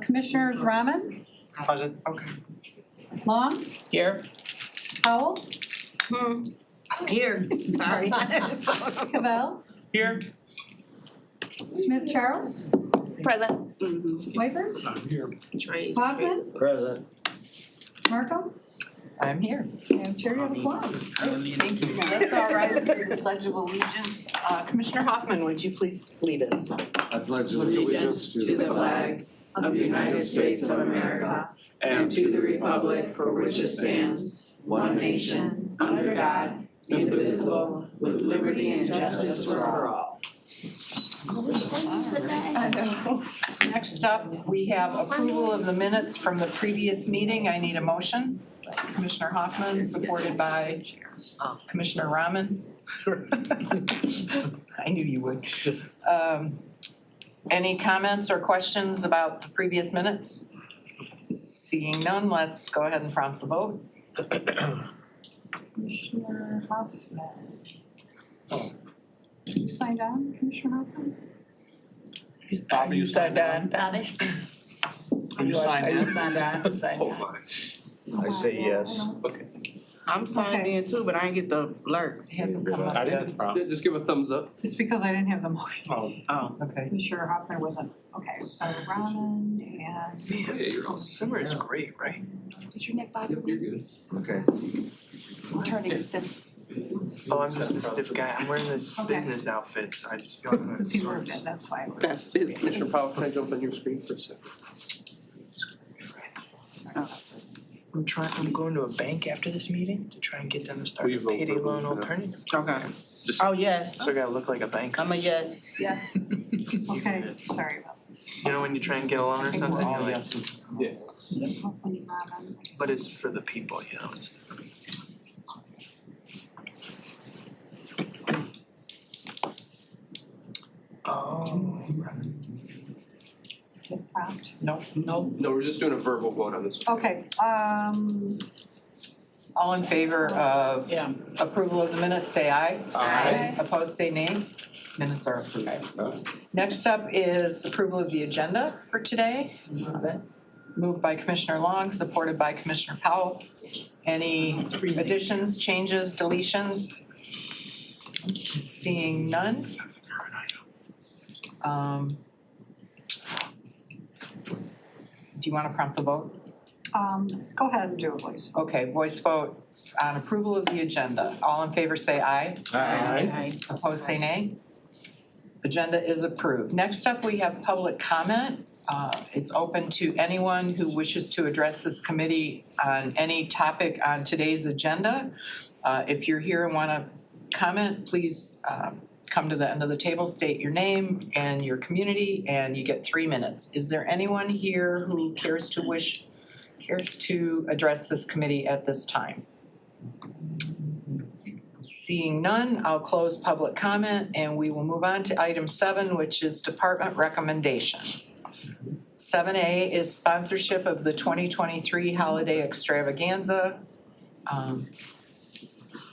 Commissioners Rahman, Present. Okay. Long, Here. Howell, Here, sorry. Cavell, Here. Smith Charles, Present. Wipers, Here. Hoffman, Present. Markham, I'm here. and Chair, you have a quorum. Thank you. Let's all rise for the Pledge of Allegiance. Commissioner Hoffman, would you please lead us? I pledge allegiance to the flag of the United States of America and to the republic for which it stands, one nation, under God, indivisible, with liberty and justice for all. Next up, we have approval of the minutes from the previous meeting. I need a motion. Commissioner Hoffman, supported by Commissioner Rahman. I knew you would. Any comments or questions about the previous minutes? Seeing none, let's go ahead and prompt the vote. Commissioner Hoffman. You signed on, Commissioner Hoffman? Bobby, you signed on? Bobby? Are you signed Are you in? signed on? Signed Oh on. my. I say yes. Okay. I'm signed Okay. in too, but I didn't get the alert. It hasn't come up I yet. didn't. Just give a thumbs up. It's because I didn't have the motion. Oh. Oh. Okay. Commissioner Hoffman wasn't, okay, so Rahman and. Yeah, you're on. Summer is great, right? Did your neck bother Yep, you're good. Okay. I'm turning stiff. Oh, I'm just a stiff guy. I'm wearing this Okay. business outfit, so I just feel like I'm Because you were dead, that's why it was. That's Commissioner business. Powell, can I jump on your screen for a second? I'm going to a bank after this meeting to try and get them to start Will a you vote payday for loan Blue for that? alternative. Okay. Just Oh, yes. So I gotta look like a bank. I'm a yes. Yes. Okay, sorry about this. You know when you try and get a loan or something, you're like, yes. Hoffman, Rahman. but it's for the people, you know, it's Oh. Did prompt. Nope. Nope. No, we're just doing a verbal vote on this one. Okay, All in favor of approval of the minutes, say aye. Aye. Opposed, say nay. Minutes are approved. Next up is approval of the agenda for today. Moved by Commissioner Long, supported by Commissioner Powell. Any additions, changes, deletions? Seeing none. Do you want to prompt the vote? go ahead and do it, please. Okay, voice vote on approval of the agenda. All in favor say aye. Aye. Opposed say nay. Agenda is approved. Next up, we have public comment. It's open to anyone who wishes to address this committee on any topic on today's agenda. If you're here and want to comment, please come to the end of the table, state your name and your community, and you get 3 minutes. Is there anyone here who cares to address this committee at this time? Seeing none, I'll close public comment and we will move on to item 7, which is department recommendations. 7A is sponsorship of the 2023 holiday extravaganza.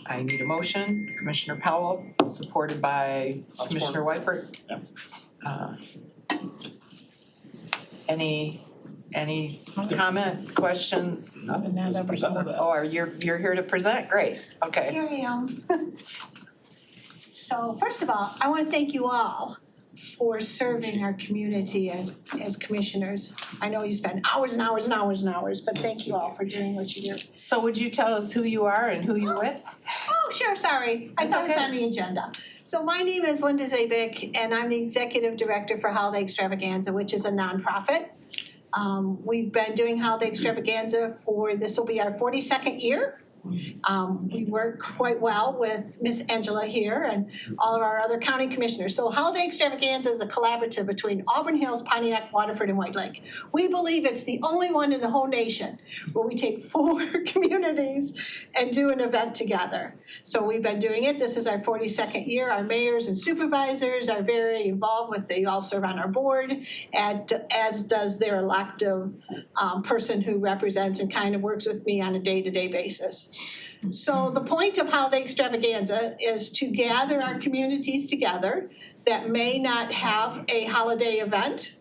I need a motion. Commissioner Powell, supported by Commissioner Weipert. Any comment, questions? Oh, you're here to present? Great, okay. Here I am. So first of all, I want to thank you all for serving our community as commissioners. I know you spend hours and hours and hours and hours, but thank you all for doing what you do. So would you tell us who you are and who you're with? Oh, sure, sorry. I It's thought it was okay. on the agenda. So my name is Linda Zabik, and I'm the Executive Director for Holiday Extravaganza, which is a nonprofit. We've been doing Holiday Extravaganza this will be our 42nd year. We work quite well with Miss Angela here and all of our other county commissioners. So Holiday Extravaganza is a collaborative between Auburn Hills, Pontiac, Waterford, and White Lake. We believe it's the only one in the whole nation where we take 4 communities and do an event together. So we've been doing it. This is our 42nd year. Our mayors and supervisors are very involved they all serve on our board, as does their elective person who represents and kind of works with me on a day-to-day basis. So the point of Holiday Extravaganza is to gather our communities together that may not have a holiday event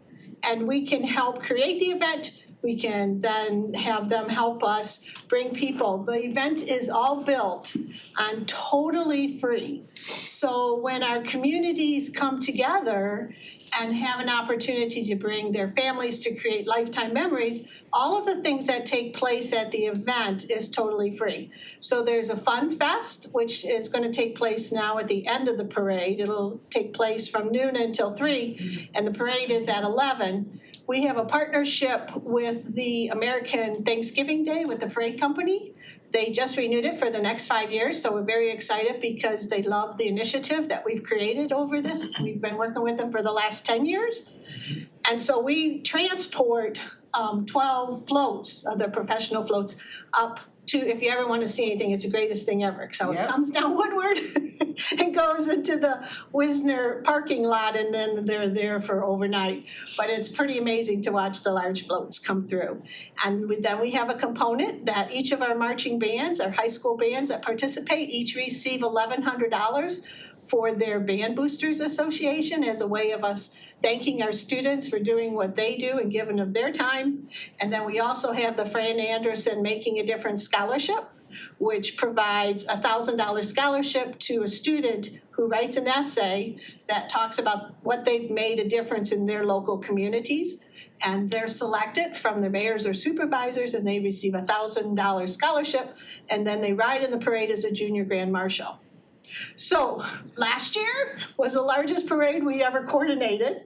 and we can help create the event. We can then have them help us bring people. The event is all built on totally free. So when our communities come together and have an opportunity to bring their families to create lifetime memories, all of the things that take place at the event is totally free. So there's a Fun Fest, which is going to take place now at the end of the parade. It'll take place from noon until 3, and the parade is at 11. We have a partnership with the American Thanksgiving Day with the parade company. They just renewed it for the next 5 years, so we're very excited because they love the initiative that we've created over this. We've been working with them for the last 10 years. And so we transport 12 floats, the professional floats, up to, if you ever want to see anything, it's the greatest thing ever. So it comes down Woodward and goes into the Wisner parking lot, and then they're there for overnight. But it's pretty amazing to watch the large floats come through. And then we have a component that each of our marching bands, our high school bands that participate, each receive $1,100 for their Band Boosters Association as a way of us thanking our students for doing what they do and giving of their time. And then we also have the Fran Anderson Making a Difference Scholarship, which provides a $1,000 scholarship to a student who writes an essay that talks about what they've made a difference in their local communities. And they're selected from their mayors or supervisors, and they receive a $1,000 scholarship, and then they ride in the parade as a junior grand marshal. So last year was the largest parade we ever coordinated.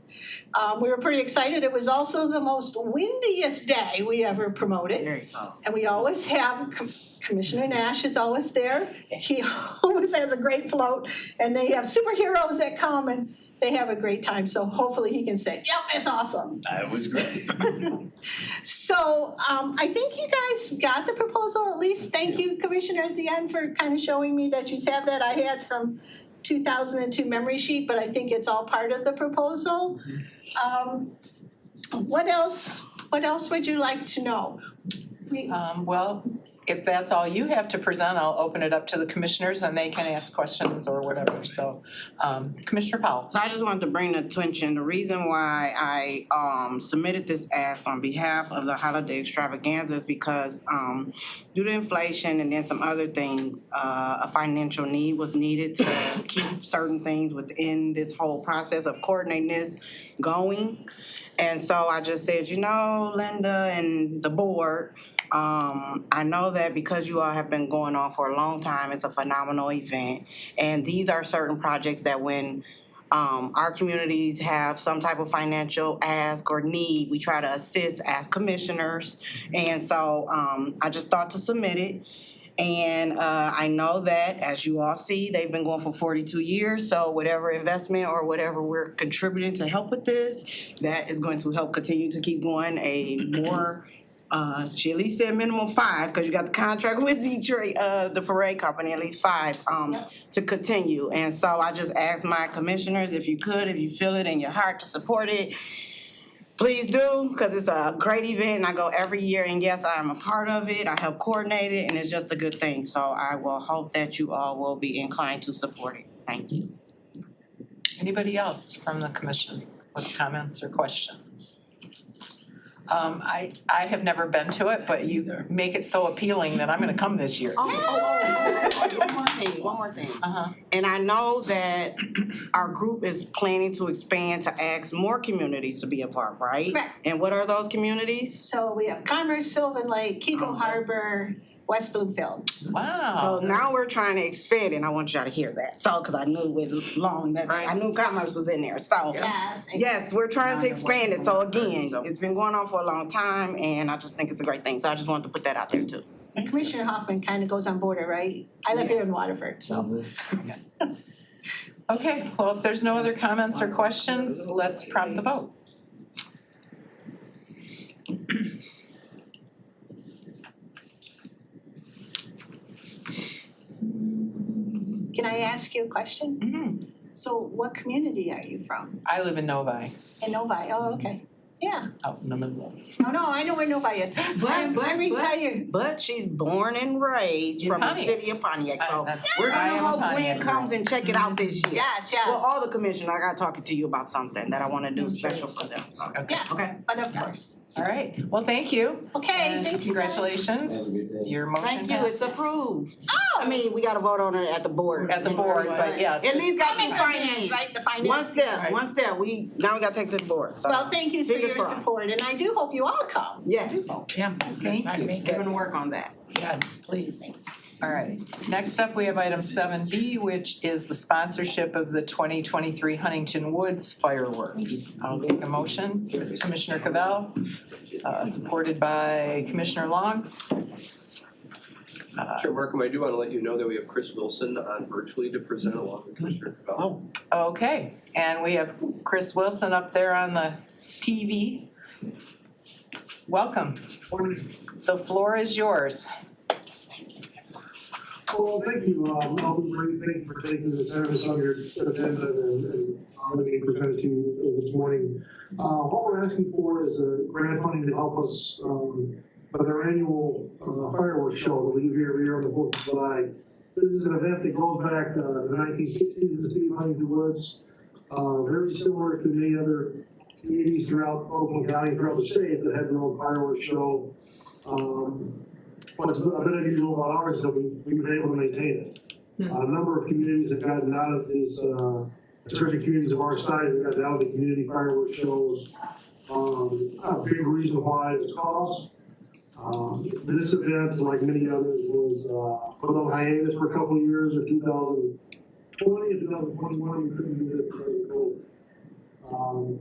We were pretty excited. It was also the most windiest day we ever promoted. There you go. And we always have, Commissioner Nash is always there. He always has a great float, and they have superheroes that come and they have a great time. So hopefully he can say, yep, it's awesome. That was great. So I think you guys got the proposal at least. Thank you, Commissioner, at the end for kind of showing me that you have that. I had some 2002 memory sheet, but I think it's all part of the proposal. What else would you like to know? Well, if that's all you have to present, I'll open it up to the commissioners and they can ask questions or whatever. So, Commissioner Powell. So I just wanted to bring the attention, the reason why I submitted this ask on behalf of the holiday extravaganza is because due to inflation and then some other things, a financial need was needed to keep certain things within this whole process of coordinating this going. And so I just said, you know, Linda and the board, I know that because you all have been going on for a long time, it's a phenomenal event. And these are certain projects that when our communities have some type of financial ask or need, we try to assist as commissioners. And so I just thought to submit it. And I know that, as you all see, they've been going for 42 years. So whatever investment or whatever we're contributing to help with this, that is going to help continue to keep going a more she at least said minimum 5, because you got the contract with Detroit, the parade company, at least 5 to continue. And so I just asked my commissioners, if you feel it in your heart to support it, please do, because it's a great event and I go every year. And yes, I am a part of it. I help coordinate it, and it's just a good thing. So I will hope that you all will be inclined to support it. Thank you. Anybody else from the commission with comments or questions? I have never been to it, but you make it so appealing that I'm gonna come this year. One more thing. Uh-huh. And I know that our group is planning to expand to ask more communities to be a part, right? Correct. And what are those communities? So we have Commerce, Sylvan Lake, Kego Harbor, West Bloomfield. Wow. So now we're trying to expand it, and I want y'all to hear that. So, because I knew with long, that I knew Commerce was in there. So, yes, we're trying to expand it. So again, it's been going on for a long time, and I just think it's a great thing. So I just wanted to put that out there too. And Commissioner Hoffman kind of goes on border, right? I live here in Waterford, so. Okay, well, if there's no other comments or questions, let's prompt the vote. Can I ask you a question? Mm-hmm. So what community are you from? I live in Novi. In Novi, oh, okay. Yeah, Yeah, Out in the middle. no, I know where nobody is. I'm retired. But she's born and raised In from the Pontiac. city of Pontiac, so That's- we're I gonna am a hope Pontiac Gwen comes and check it out this year. Yes, yes. Well, all the commissioners, I got talking to you about something that I wanna do special for them, so. Okay, Yeah, Okay. but of course. all right. Well, thank you. Okay, And thank you. guys. Congratulations. Your motion Thank you, it's passes. approved. Oh. I mean, we gotta vote on it at the board. At the board, but yes. At least got I'm me in finance, finance. right, the finance. Right. One step, now we gotta take it to the board, so. Well, thank you for Fingers your crossed. support, and I do hope you all come. Yes, Yeah. Thank I you. make we're it. gonna work on that. Yes, please. All right. Next up, we have item 7B, which is the sponsorship of the 2023 Huntington Woods fireworks. I'll take a motion. Commissioner Cavell, supported by Commissioner Long. Chair Markham, I do want to let you know that we have Chris Wilson on virtually to present along with Commissioner Cavell. Okay, and we have Chris Wilson up there on the TV. Welcome. The floor is yours. Well, thank you, I'll be brief, thank you for taking the service on your agenda and I'm going to be presented to you this morning. What we're asking for is a grant funding to help us, with our annual, fireworks show that we do every year on the 4th of July. This is an event that goes back, to the 1960s in the city of Huntington Woods. Very similar to many other communities throughout Oakland County, throughout the state that have their own fireworks show. What's a bit unusual about ours is that we've been able to maintain it. A number of communities have gotten out of these, especially communities of our size, have gotten out of the community fireworks shows. A big reason why is cost. This event, like many others, was put on hiatus for a couple of years in 2020 and 2021. We couldn't do it because of COVID.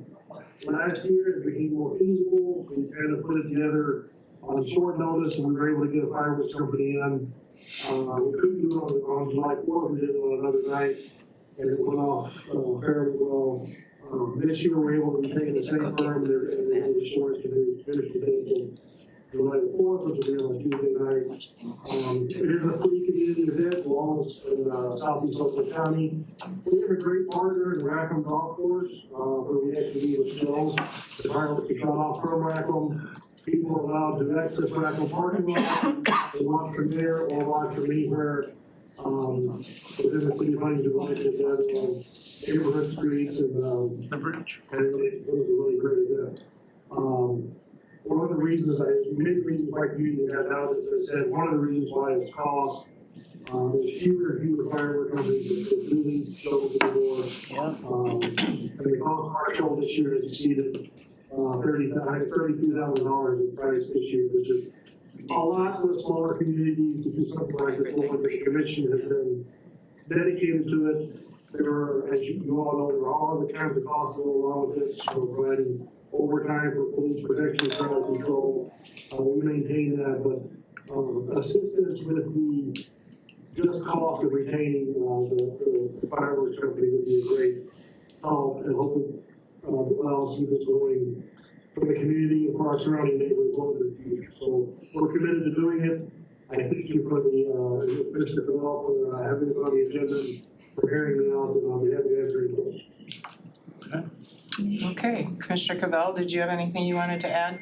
Last year, it became more feasible. We kind of put it together on short notice, and we were able to get a fireworks company in. We couldn't do it on July 4th, we did it on another night, and it went off fairly well. This year, we were able to maintain the same firm, and they were short to finish the date. July 4th, which will be on Tuesday night. It is a free community event, almost in southeast Oakland County. We have a great partner in Rackham Golf Course, where we actually do a show. The fireworks are shot off from Rackham. People are allowed to access Rackham parking lot, and watch from there or watch from anywhere, within the city of Huntington, like it does on neighborhood streets and, The bridge. and it was a really great event. One of the reasons, many reasons why community got out, as I said, one of the reasons why is cost. There's fewer and fewer firework companies that do these shows anymore. And the cost of our show this year has exceeded $32,000 in price this year, which is a lot for the smaller communities to do something like this. But the commission has been dedicated to it. There are, as you all know, there are all other kinds of costs that go along with this. We're providing overtime for police protection, crowd control. We maintain that, but assistance with the just cost of retaining the fireworks company would be a great help, and hopefully allows to keep this going for the community and for our surrounding neighborhoods well in the future. So we're committed to doing it. I thank you for the Mr. Cavell for having it on the agenda and for hearing me out, and I'll be happy to answer any questions. Okay, Commissioner Cavell, did you have anything you wanted to add?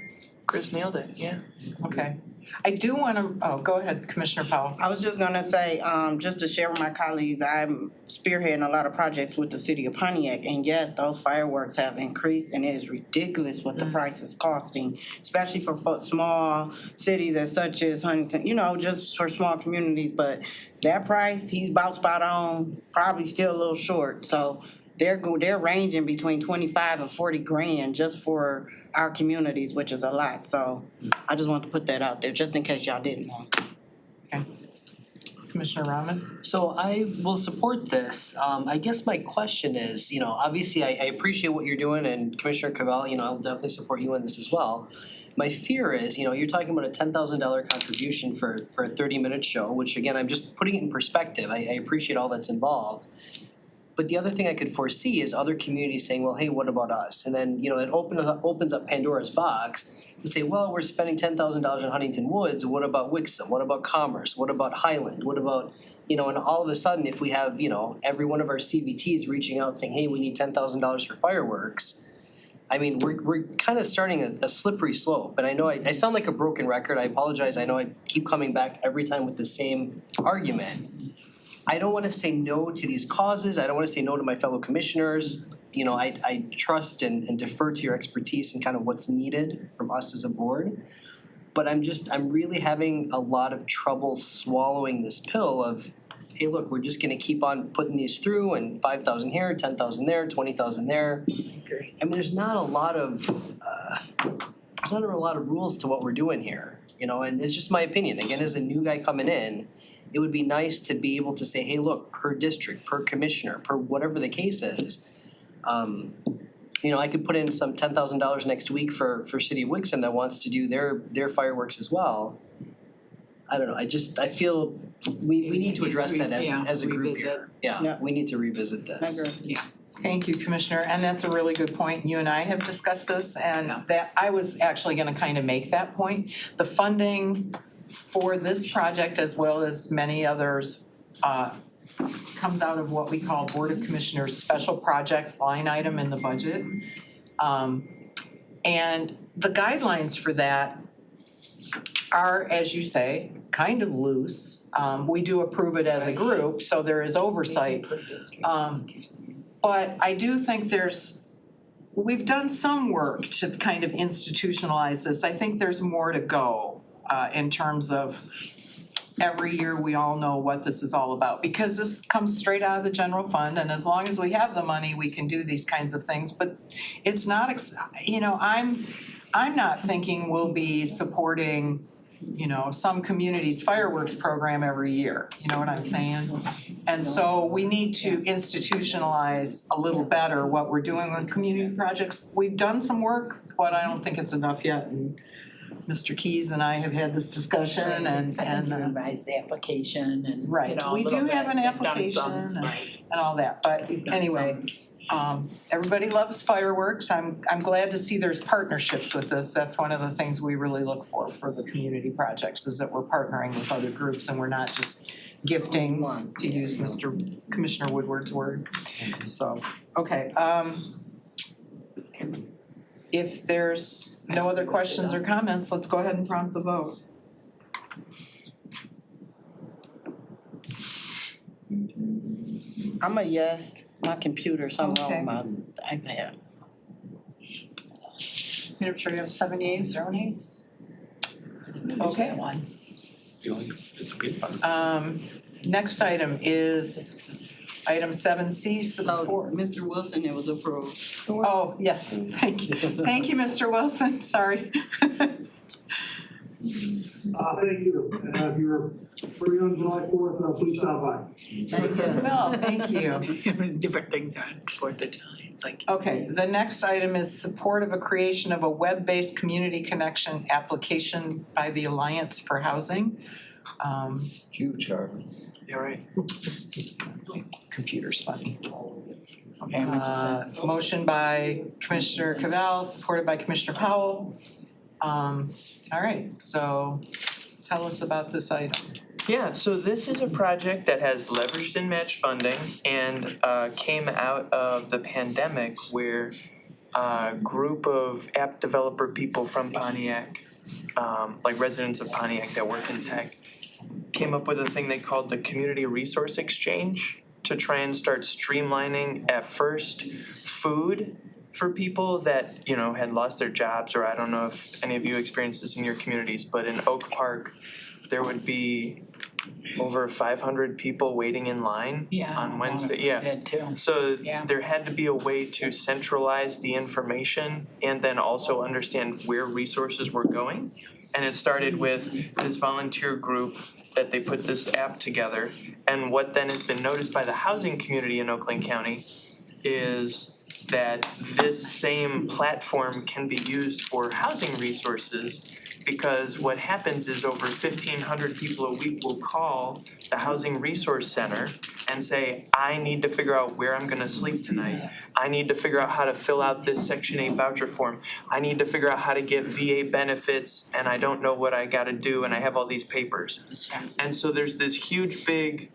Chris nailed it, yeah. Okay. I do want to, go ahead, Commissioner Powell. I was just gonna say, just to share with my colleagues, I'm spearheading a lot of projects with the city of Pontiac. And yes, those fireworks have increased, and it is ridiculous what the price is costing, especially for small cities as such as Huntington, just for small communities. But that price, he's about spot on, probably still a little short. So they're ranging between 25 and 40 grand just for our communities, which is a lot. So I just want to put that out there, just in case y'all didn't know. Commissioner Rahman? So I will support this. I guess my question is, obviously I appreciate what you're doing, and Commissioner Cavell, I'll definitely support you in this as well. My fear is, you're talking about a $10,000 contribution for a 30-minute show, which again, I'm just putting it in perspective. I appreciate all that's involved. But the other thing I could foresee is other communities saying, well, hey, what about us? And then, it opens up Pandora's box to say, well, we're spending $10,000 in Huntington Woods. What about Wixom? What about Commerce? What about Highland? What about, and all of a sudden, if we have, every one of our CVTs reaching out saying, hey, we need $10,000 for fireworks, I mean, we're kind of starting a slippery slope, and I know I sound like a broken record, I apologize, I know I keep coming back every time with the same argument. I don't wanna say no to these causes, I don't wanna say no to my fellow commissioners. You know, I trust and defer to your expertise and kind of what's needed from us as a board. But I'm really having a lot of trouble swallowing this pill of, hey, look, we're just gonna keep on putting these through and 5,000 here, 10,000 there, 20,000 there. I mean, there's not a lot of rules to what we're doing here, you know, and it's just my opinion. Again, as a new guy coming in, it would be nice to be able to say, hey, look, per district, per commissioner, per whatever the case is. You know, I could put in some $10,000 next week for City of Wixon that wants to do their fireworks as well. I don't know, I feel we need to address that as a group here. Yeah, we need to revisit this. I agree. Thank you, Commissioner, and that's a really good point. You and I have discussed this, and that I was actually gonna kind of make that point. The funding for this project, as well as many others, comes out of what we call Board of Commissioners Special Projects line item in the budget. And the guidelines for that are, as you say, kind of loose. We do approve it as a group, so there is oversight. But I do think we've done some work to kind of institutionalize this. I think there's more to go in terms of every year we all know what this is all about, because this comes straight out of the general fund, and as long as we have the money, we can do these kinds of things. But it's not, you know, I'm not thinking we'll be supporting, you know, some community's fireworks program every year, you know what I'm saying? And so we need to institutionalize a little better what we're doing with community projects. We've done some work, but I don't think it's enough yet. And Mr. Keys and I have had this discussion and I think you revised the application and, you right, know, a we little do bit. have an You've done application some, right. and all that, but You've done anyway, everybody loves fireworks. I'm glad to see there's partnerships with this. That's one of the things we really look for the community projects, is that we're partnering with other groups and we're not just gifting, to use Commissioner Woodward's word. So, okay, if there's no other questions or comments, let's go ahead and prompt the vote. I'm a yes, my computer, something wrong with my iPad. I'm sure you have 7 yeas, 0 nays? Okay. One. It's a good one. Next item is item 7C, So, support. Mr. Wilson, it was approved. Oh, yes, thank you. Thank you, Mr. Wilson, sorry. Thank you, and if you're free on July 4th, please stop by. Thank you. Well, thank you. Different things on 4th of July, it's like. Okay, the next item is support of a creation of a web-based community connection application by the Alliance for Housing. Huge, Harvey. Yeah, right. Computer's funny. Okay, I'm gonna do this. Motion by Commissioner Cavell, supported by Commissioner Powell. All right, so tell us about this item. Yeah, so this is a project that has leveraged and matched funding and came out of the pandemic, where a group of app developer people from Pontiac, like residents of Pontiac that work in tech, came up with a thing they called the Community Resource Exchange to try and start streamlining, at first, food for people that, you know, had lost their jobs, or I don't know if any of you experienced this in your communities, but in Oak Park, there would be over 500 people waiting in line on Wednesday. Yeah. Did too. So Yeah. there had to be a way to centralize the information and then also understand where resources were going. And it started with this volunteer group that they put this app together. And what then has been noticed by the housing community in Oakland County is that this same platform can be used for housing resources, because what happens is over 1,500 people a week will call the Housing Resource Center and say, I need to figure out where I'm gonna sleep tonight. I need to figure out how to fill out this Section 8 voucher form. I need to figure out how to get VA benefits, and I don't know what I gotta do, and I have all these papers. And so there's this huge, big,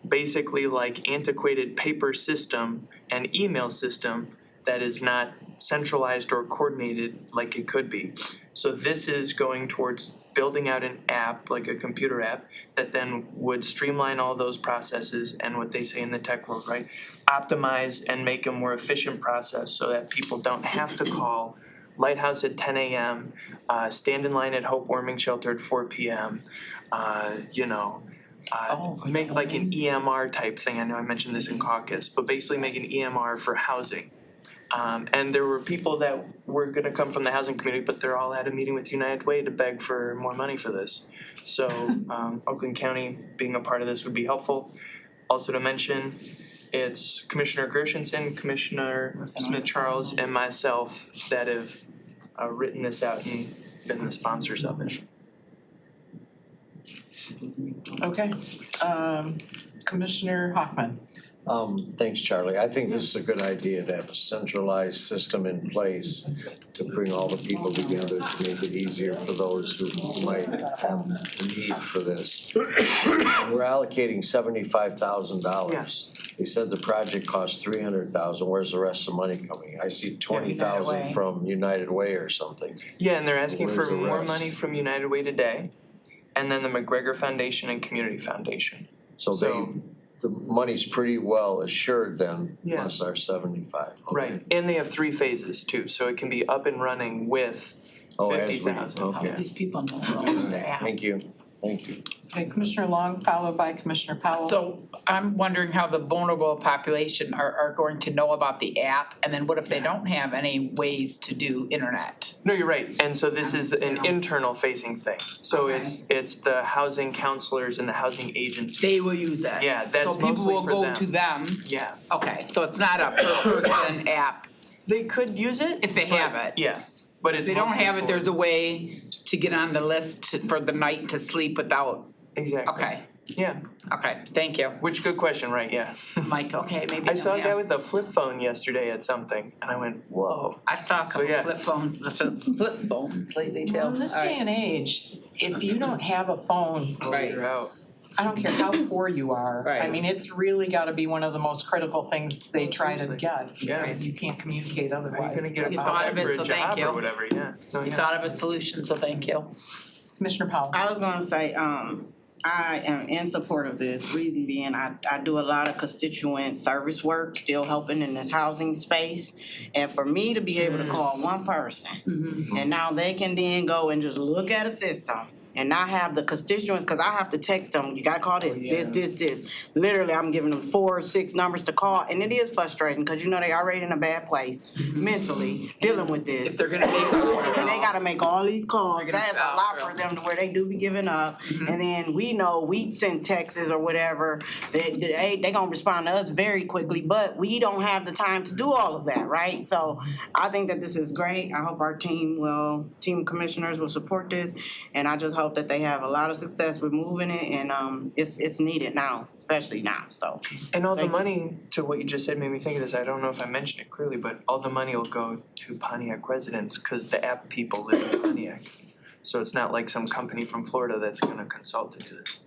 basically like antiquated paper system and email system that is not centralized or coordinated like it could be. So this is going towards building out an app, like a computer app, that then would streamline all those processes and what they say in the tech world, right? Optimize and make a more efficient process so that people don't have to call Lighthouse at 10 a.m., stand in line at Hope Warming Shelter at 4 p.m., make like an EMR type thing. I know I mentioned this in caucus, but basically make an EMR for housing. And there were people that were gonna come from the housing community, but they're all at a meeting with United Way to beg for more money for this. So Oakland County being a part of this would be helpful. Also to mention, it's Commissioner Gershenson, Commissioner Smith-Charles, and myself that have written this out and been the sponsors of it. Okay, Commissioner Hoffman. Thanks, Charlie. I think this is a good idea to have a centralized system in place to bring all the people together to make it easier for those who might have a need for this. We're allocating $75,000. They said the project cost $300,000. Where's the rest of the money coming? I see $20,000 from United Way or something. Yeah, and they're asking for Where's the more rest? money from United Way today, and then the McGregor Foundation and Community Foundation. So the money's pretty well assured then, Yeah. plus our 75. Okay. Right, and they have 3 phases too, so it can be up and running with Oh, as we- 50,000. okay. These people know about the app. Thank you. Thank you. Okay, Commissioner Long, followed by Commissioner Powell. So I'm wondering how the vulnerable population are going to know about the app, and then what if they don't have any ways to do internet? No, you're right, and so this is an internal facing thing. So Okay. it's the housing counselors and the housing agents. They will use it. Yeah, that's So people mostly will for go them. to them. Yeah, Okay, so it's not a per person app they could use it. if they but- have it. Yeah, but If it's they don't mostly have it, for- there's a way to get on the list for the night to sleep without, Exactly. okay, Yeah, okay, thank you. which good question, right, yeah. Mike, okay, maybe I saw a don't guy have- with a flip phone yesterday at something, and I went, whoa. I saw a couple yeah. flip phones, the flip phones lately too. Well, in this day and age, if you don't have a phone, Right. You're out. I don't care how poor you are. I Right. mean, it's really gotta be one of the most critical things they try to Seriously. get, Yeah. because you can't communicate How are otherwise. you gonna get a You call thought back of it, for a so thank job you. or whatever, yeah. No, You yeah. thought of a solution, so thank you. Commissioner Powell. I was gonna say, I am in support of this, reason being, I do a lot of constituent service work, still helping in this housing space. And for me to be able to call one person, and now they can then go and just look at a system and not have the constituents, cause I have to text them, you gotta call this, this. Literally, I'm giving them 4 or 6 numbers to call, and it is frustrating, cause you know they already in a bad place mentally, dealing with this. If they're gonna make all the And they gotta make all these calls, They're gonna that's a foul lot through. for them to where they do be giving up. And then we know we send texts or whatever, they gonna respond to us very quickly, but we don't have the time to do all of that, right? So I think that this is great, I hope our team commissioners will support this, and I just hope that they have a lot of success with moving it, and it's needed now, especially now, so. And all the Thank you. money, to what you just said made me think of this, I don't know if I mentioned it clearly, but all the money will go to Pontiac residents, cause the app people live in Pontiac. So it's not like some company from Florida that's gonna consult into this.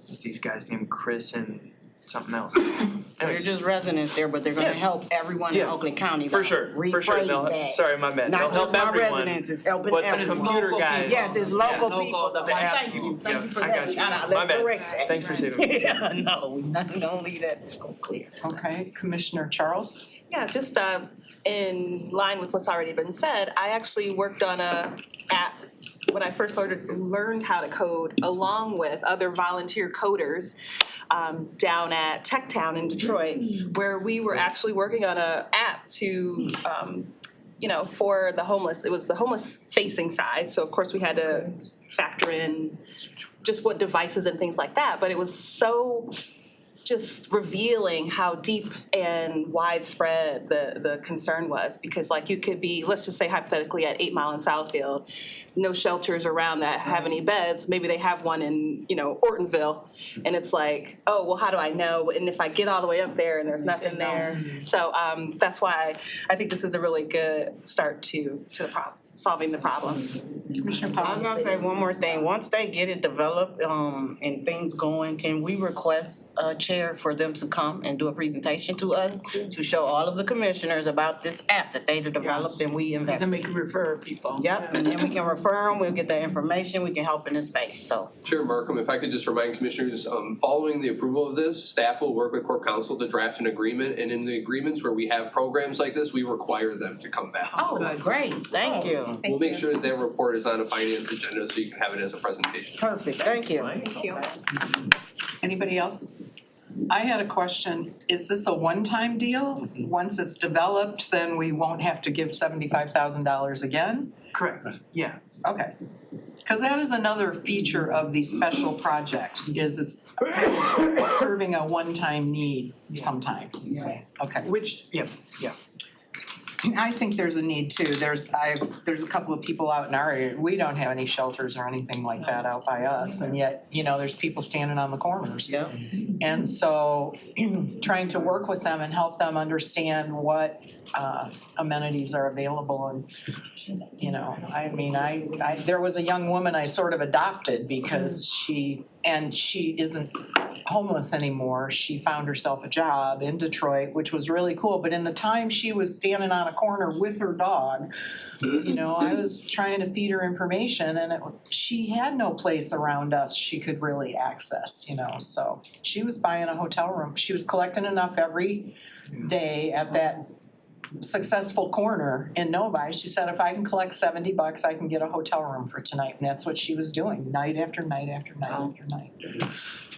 It's these guys named Chris and something else. They're Anyways, just residents there, but they're gonna Yeah. help everyone in Yeah. Oakland County. for sure, Rephrase they'll, that. sorry, my bad, they'll Not help just my everyone. residents, it's helping But the everyone. computer local guys. people. Yes, it's local Yeah, people, local, though. the app Thank you Yeah, for I that. got you. Let's My bad. correct that. Thanks for saving me. Yeah, no, we don't leave that clear. Okay, Commissioner Charles. Yeah, just in line with what's already been said, I actually worked on a app when I first learned how to code, along with other volunteer coders down at Tech Town in Detroit, where we were actually working on a app to for the homeless. It was the homeless facing side, so of course we had to factor in just what devices and things like that, but it was so just revealing how deep and widespread the concern was, because like you could be, let's just say hypothetically at 8 Mile in Southfield, no shelters around that have any beds, maybe they have one in, Ortonville, and it's like, oh, well, how do I know? And if I get all the way up there and there's nothing there. So that's why I think this is a really good start to the problem. solving the problem. Commissioner I was Powell. gonna say one more thing. Once they get it developed, and things going, can we request a chair for them to come and do a presentation to us to show all of the commissioners about this app that they developed and we Then invested? we can refer people. Yep, and then we can refer them, we'll get the information, we can help in this space, so. Chair Markham, if I could just remind commissioners, following the approval of this, staff will work with Corp Counsel to draft an agreement, and in the agreements where we have programs like this, we require them to come back. Oh, great, thank you. We'll make sure that that report is on a finance agenda so you can have it as a presentation. Perfect, thank you. Thank you. Anybody else? I had a question. Is this a one-time deal? Once it's developed, then we won't have to give $75,000 again? Correct, yeah. Okay. Because that is another feature of these special projects, is it's serving a one-time need sometimes. Okay. Which, yeah. I think there's a need too. There's a couple of people out in our area, we don't have any shelters or anything like that out by us, and yet, there's people standing on the corners. Yep. And so, trying to work with them and help them understand what amenities are available and, there was a young woman I sort of adopted because she isn't homeless anymore. She found herself a job in Detroit, which was really cool. But in the time she was standing on a corner with her dog, I was trying to feed her information and she had no place around us she could really access, So she was buying a hotel room. She was collecting enough every day at that successful corner in Novi. She said, if I can collect $70, I can get a hotel room for tonight. And that's what she was doing, night after night after night after night.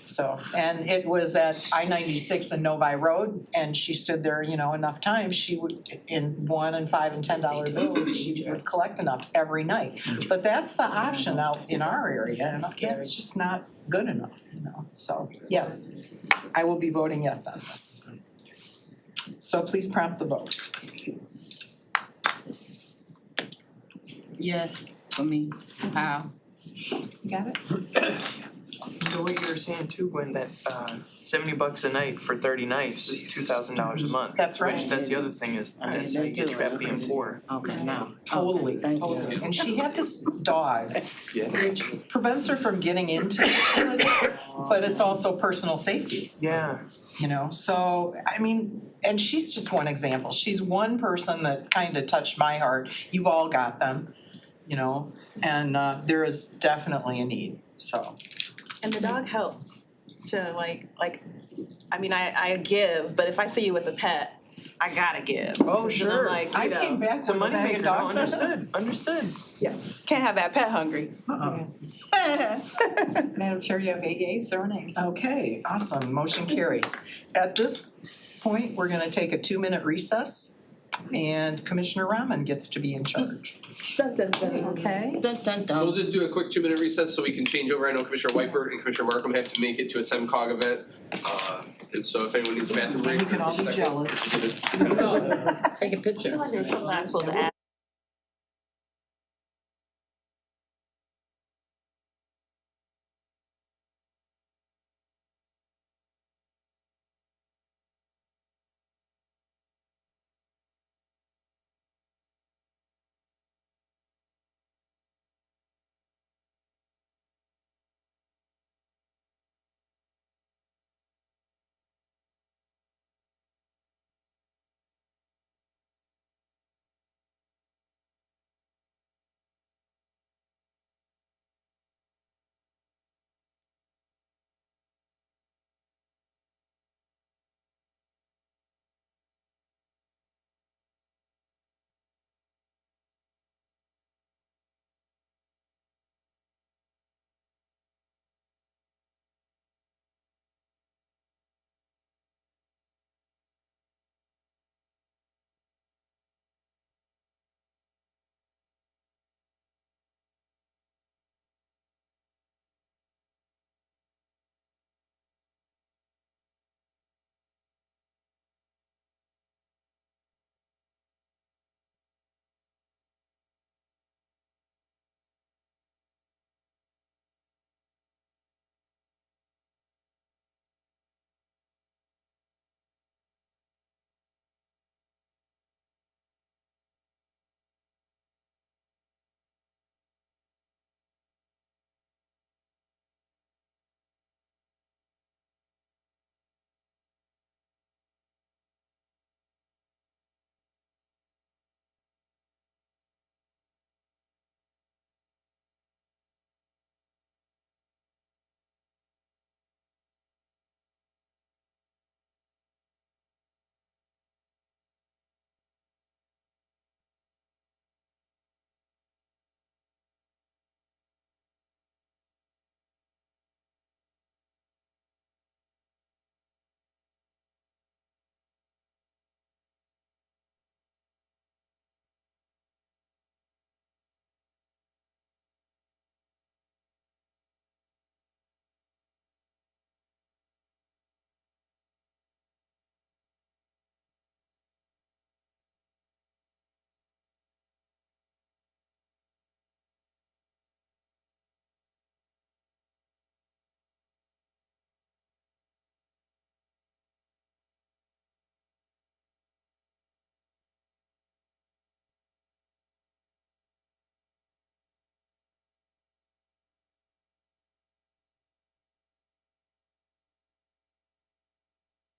So, and it was at I-96 and Novi Road, and she stood there, enough times, she would, in $1 and $5 and $10 bills, she would collect enough every night. But that's the option out in our area, and it's just not good enough, So, yes, I will be voting yes on this. So please prompt the vote. Yes, for me. How? You got it? The way you were saying too, Gwen, that $70 a night for 30 nights is $2,000 a month. That's right. Which that's the other thing is that's how you get trapped being poor. Okay, now. Totally, Thank you. totally. And she had this dog, which prevents her from getting into the facility, but it's also personal safety. Yeah. So, and she's just one example. She's one person that kind of touched my heart. You've all got them, and there is definitely a need, so. And the dog helps to I give, but if I see you with a pet, I gotta give. Oh, sure. Like, I came back It's a with a bag moneymaker, of no, dog food. understood. Can't have that pet hungry. Madam Chair, you have 88 surnames. Okay, awesome. Motion carries. At this point, we're gonna take a 2-minute recess and Commissioner Rahman gets to be in charge. Okay. Dun, dun, So we'll dun. just do a quick 2-minute recess so we can change over. I know Commissioner Whitebird and Commissioner Markham have to make it to a SEMCOG event. And so if anyone needs a bathroom break. You can all be second. jealous. Take a picture. I feel like there's something I'm supposed to add.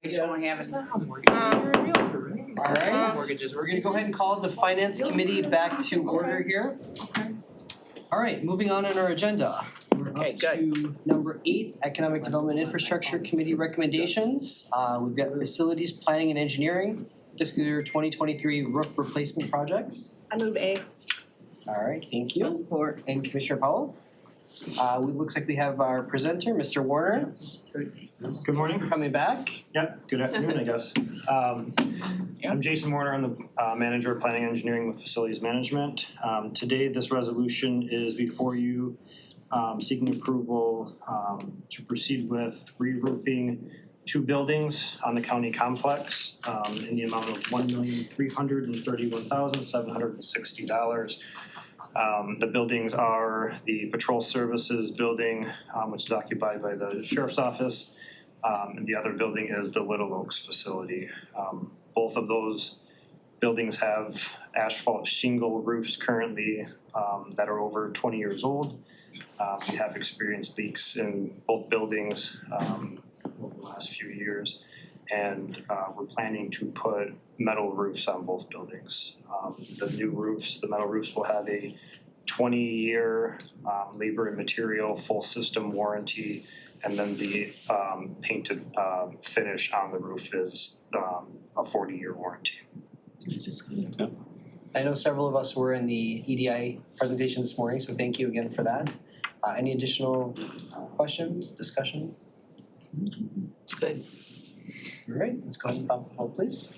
Yes. don't have That's it. not how mortgages, you're a realtor, right? All right, Mortgages, we're gonna go ahead and call the finance committee back to order here. All right, moving on our agenda. We're Okay, up to number 8, Economic Development Infrastructure Committee recommendations. We've got facilities planning and engineering, fiscal year 2023 roof replacement projects. I move A. All right, thank you. Support. And Commissioner Powell. It looks like we have our presenter, Mr. Warner. Good morning. Coming back. Yep, good afternoon, I guess. I'm Jason Warner, I'm the manager of planning and engineering with facilities management. Today, this resolution is before you seeking approval to proceed with re-roofing 2 buildings on the county complex in the amount of $1,331,760. The buildings are the Patrol Services Building, which is occupied by the Sheriff's Office. And the other building is the Little Oaks facility. Both of those buildings have asphalt shingle roofs currently that are over 20 years old. We have experienced leaks in both buildings over the last few years. And we're planning to put metal roofs on both buildings. The new roofs, the metal roofs will have a 20-year labor and material full system warranty, and then the painted finish on the roof is a 40-year warranty. I know several of us were in the EDI presentation this morning, so thank you again for that. Any additional questions, discussion? Good. All right, let's go ahead and pop the vote, please.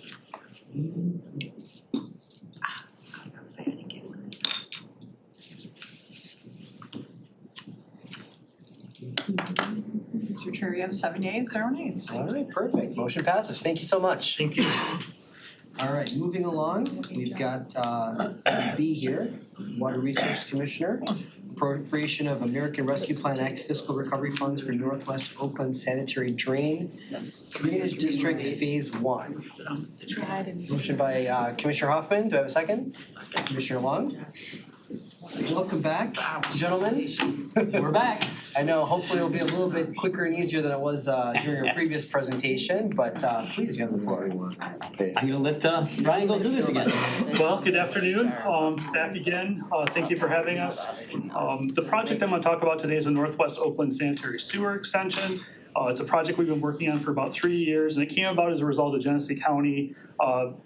Mr. Chair, you have 7 yeas, 0 nays. All right, perfect. Motion passes. Thank you so much. Thank you. All right, moving along, we've got B here, Water Resource Commissioner. Appropriation of American Rescue Plan Act fiscal recovery funds for Northwest Oakland Sanitary Drainage District Phase 1. Motion by Commissioner Hoffman. Do I have a second? Commissioner Long. Welcome back, gentlemen. We're back. I know, hopefully it'll be a little bit quicker and easier than it was during your previous presentation, but please, you have the floor. Okay. I'm gonna let Brian go through this again. Well, good afternoon, back again, thank you for having us. The project I'm gonna talk about today is the Northwest Oakland Sanitary Sewer Extension. It's a project we've been working on for about 3 years, and it came about as a result of Genesee County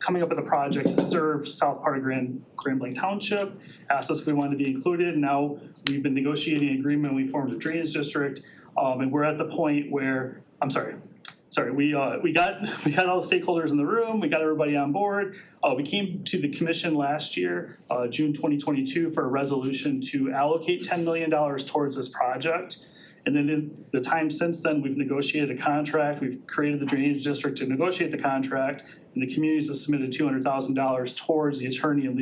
coming up with a project to serve south part of Grambling Township, asked us if we wanted to be included, and now we've been negotiating an agreement, we formed a drainage district, and we're at the point where, we got all the stakeholders in the room, we got everybody on board. We came to the commission last year, June 2022, for a resolution to allocate $10 million towards this project. And then in the time since then, we've negotiated a contract, we've created the drainage district to negotiate the contract, and the communities have submitted $200,000 towards the attorney and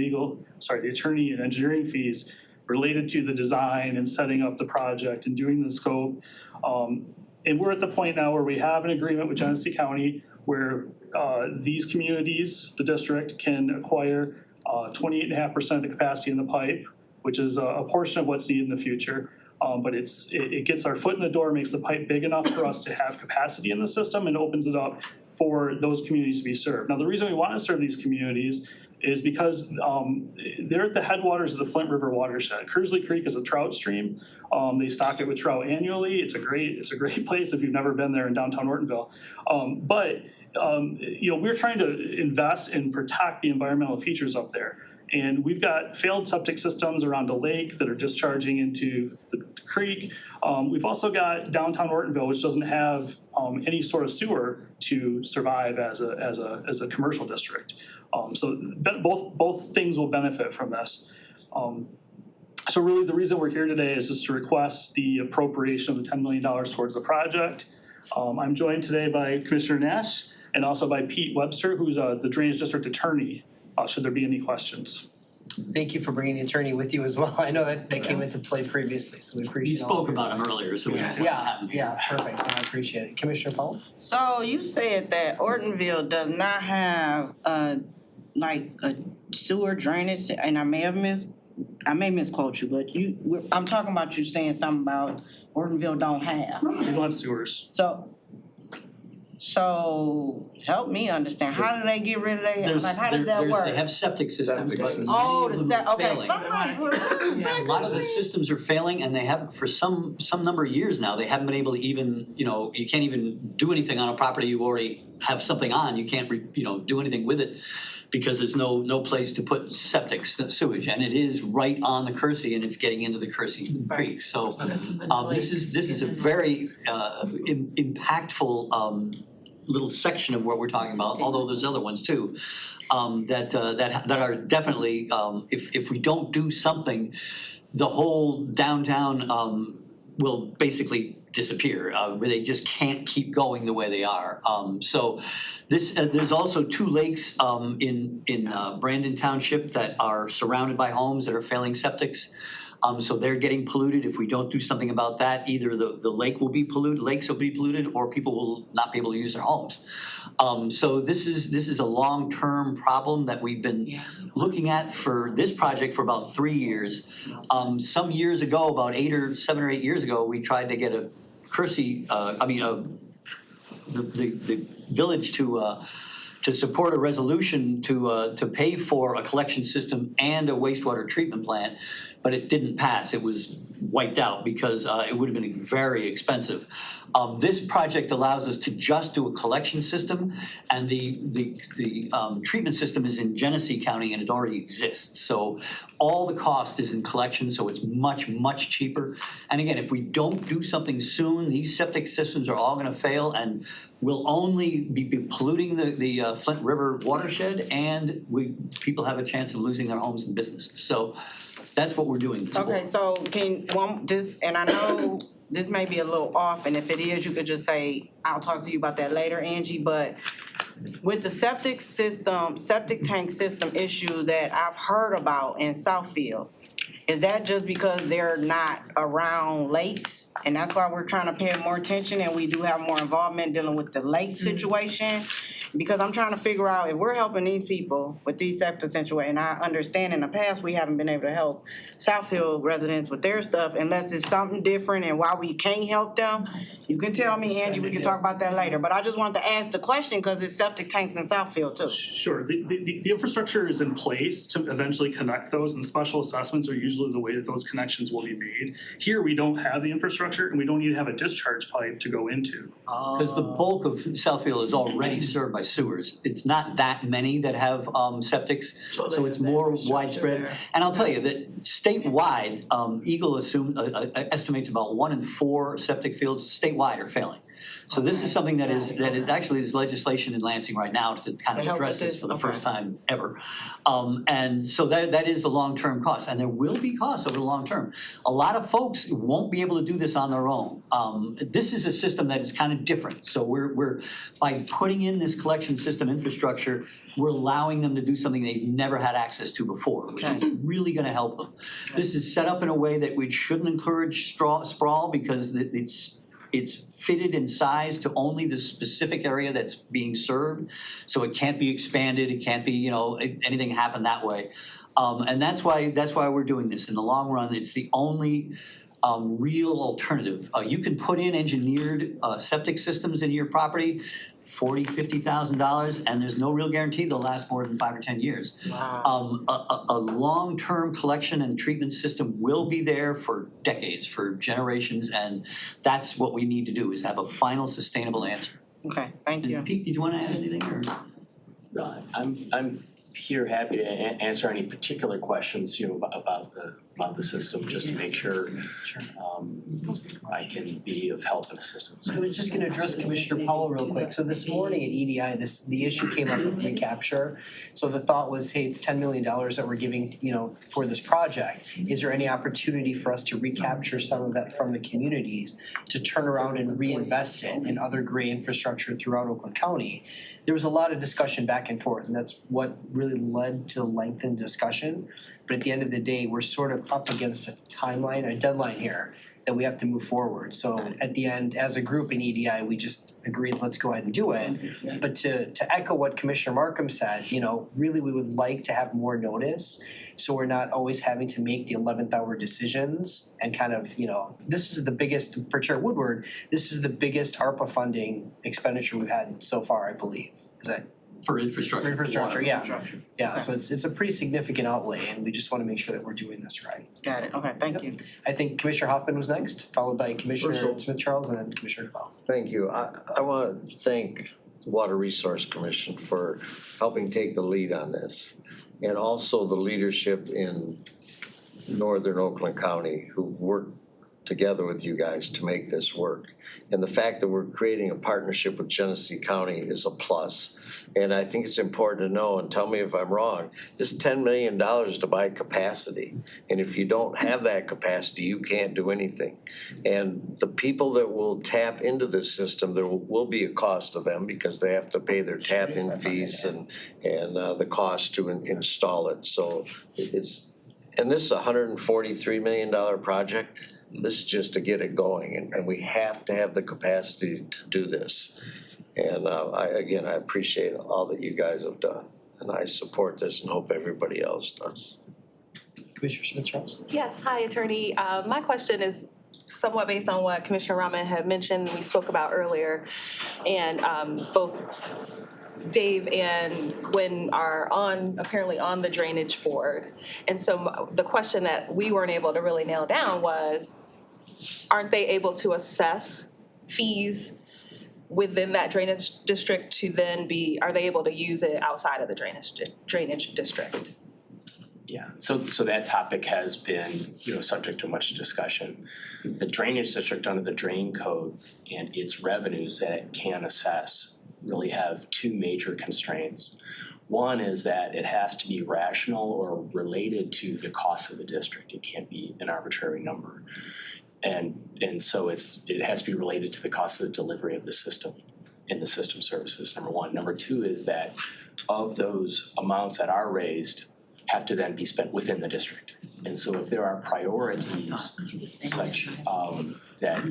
engineering fees related to the design and setting up the project and doing the scope. And we're at the point now where we have an agreement with Genesee County where these communities, the district, can acquire 28.5% of the capacity in the pipe, which is a portion of what's needed in the future. But it gets our foot in the door, makes the pipe big enough for us to have capacity in the system, and opens it up for those communities to be served. Now, the reason we want to serve these communities is because they're at the headwaters of the Flint River watershed. Kearsley Creek is a trout stream. They stock it with trout annually. It's a great place if you've never been there in downtown Ortonville. We're trying to invest and protect the environmental features up there. And we've got failed septic systems around a lake that are discharging into the creek. We've also got downtown Ortonville, which doesn't have any sort of sewer to survive as a commercial district. So both things will benefit from this. So really the reason we're here today is just to request the appropriation of the $10 million towards the project. I'm joined today by Commissioner Nash and also by Pete Webster, who's the Drainage District Attorney. Should there be any questions? Thank you for bringing the attorney with you as well. I know that came into play previously, so we appreciate it. You spoke about him earlier, so we just wanted to have him here. Yeah, perfect. I appreciate it. Commissioner Powell? So you said that Ortonville does not have a sewer drainage, and I may misquote you, but I'm talking about you saying something about Ortonville don't have. We don't have sewers. So help me understand, how do they get rid of their, There's, like, how does that there- work? they have septic systems, but many Oh, of the them are okay. failing. Somebody, A lot of the systems are failing and they have, for some number of years now, they haven't been able to even, you can't even do anything on a property you already have something on, you can't, do anything with it because there's no place to put septic sewage, and it is right on the Kersey and it's getting into the Kersey Creek, so this is a very impactful little section of what we're talking about, although there's other ones too, that are definitely, if we don't do something, the whole downtown will basically disappear. They just can't keep going the way they are. So this, there's also 2 lakes in Brandon Township that are surrounded by homes that are failing septics. So they're getting polluted. If we don't do something about that, either the lake will be polluted, lakes will be polluted, or people will not be able to use their homes. So this is a long-term problem that we've been looking at for this project for about 3 years. Some years ago, about 7 or 8 years ago, we tried to get a Kersey, the village to support a resolution to pay for a collection system and a wastewater treatment plant, but it didn't pass. It was wiped out because it would have been very expensive. This project allows us to just do a collection system, and the treatment system is in Genesee County and it already exists. So all the cost is in collection, so it's much cheaper. And again, if we don't do something soon, these septic systems are all gonna fail and we'll only be polluting the Flint River watershed, and people have a chance of losing their homes and businesses. So that's what we're doing. okay, so and I know this may be a little off, and if it is, you could just say, I'll talk to you about that later, Angie, but with the septic tank system issue that I've heard about in Southfield, is that just because they're not around lakes? And that's why we're trying to pay more attention, and we do have more involvement dealing with the lake situation? Because I'm trying to figure out if we're helping these people with these septic situations, and I understand in the past we haven't been able to help Southfield residents with their stuff unless it's something different and why we can't help them. You can tell me, Angie, we can talk about that later, but I just wanted to ask the question because it's septic tanks in Southfield too. Sure, the infrastructure is in place to eventually connect those, and special assessments are usually the way that those connections will be made. Here, we don't have the infrastructure and we don't even have a discharge pipe to go into. Because the bulk of Southfield is already served by sewers. It's not that many that have septics, so it's more widespread. And I'll tell you that statewide, Eagle estimates about 1 in 4 septic fields statewide are failing. So this is something that is actually there's legislation in Lansing right now to kind of address this for the first time ever. And so that is the long-term cost, and there will be costs over the long term. A lot of folks won't be able to do this on their own. This is a system that is kind of different. So we're by putting in this collection system infrastructure, we're allowing them to do something they've never had access to before, which is really gonna help them. This is set up in a way that we shouldn't encourage sprawl because it's fitted in size to only the specific area that's being served. So it can't be expanded, it can't be, anything happen that way. And that's why we're doing this. In the long run, it's the only real alternative. You can put in engineered septic systems into your property, $40,000, $50,000, and there's no real guarantee they'll last more than 5 or 10 years. Wow. A long-term collection and treatment system will be there for decades, for generations, and that's what we need to do, is have a final sustainable answer. Okay, thank you. Pete, did you want to add anything, or? No, I'm here happy to answer any particular questions, about the system, just to make sure I can be of help and assistance. I was just gonna address Commissioner Powell real quick. So this morning at EDI, the issue came up with recapture. So the thought was, hey, it's $10 million that we're giving, for this project. Is there any opportunity for us to recapture some of that from the communities to turn around and reinvest it in other gray infrastructure throughout Oakland County? There was a lot of discussion back and forth, and that's what really led to lengthened discussion. But at the end of the day, we're sort of up against a timeline, a deadline here that we have to move forward. So at the end, as a group in EDI, we just agreed, let's go ahead and do it. But to echo what Commissioner Markham said, really we would like to have more notice so we're not always having to make the 11th hour decisions and kind of, this is the biggest, per Chair Woodward, this is the biggest ARPA funding expenditure we've had so far, I believe. Is that? For infrastructure. For infrastructure, water yeah. infrastructure. Yeah, so it's a pretty significant outlay, and we just wanna make sure that we're doing this right. Got it, okay, thank you. I think Commissioner Hoffman was next, followed by Commissioner Smith-Charles, and then Commissioner Cabral. Thank you. I want to thank the Water Resource Commission for helping take the lead on this. And also the leadership in northern Oakland County who've worked together with you guys to make this work. And the fact that we're creating a partnership with Genesee County is a plus. And I think it's important to know, and tell me if I'm wrong, this $10 million to buy capacity. And if you don't have that capacity, you can't do anything. And the people that will tap into this system, there will be a cost to them because they have to pay their tap-in fees and the cost to install it. So and this is a $143 million project. This is just to get it going, and we have to have the capacity to do this. And I appreciate all that you guys have done, and I support this and hope everybody else does. Commissioner Smith-Charles? Yes, hi, Attorney. My question is somewhat based on what Commissioner Rahman had mentioned, we spoke about earlier. And both Dave and Gwen are apparently on the drainage board. And so the question that we weren't able to really nail down was, aren't they able to assess fees within that drainage district to then are they able to use it outside of the drainage district? Yeah, so that topic has been, subject to much discussion. The drainage district under the drain code and its revenues that it can assess really have two major constraints. One is that it has to be rational or related to the cost of the district. It can't be an arbitrary number. And so it has to be related to the cost of the delivery of the system and the system services, number one. Number two is that of those amounts that are raised have to then be spent within the district. And so if there are priorities such that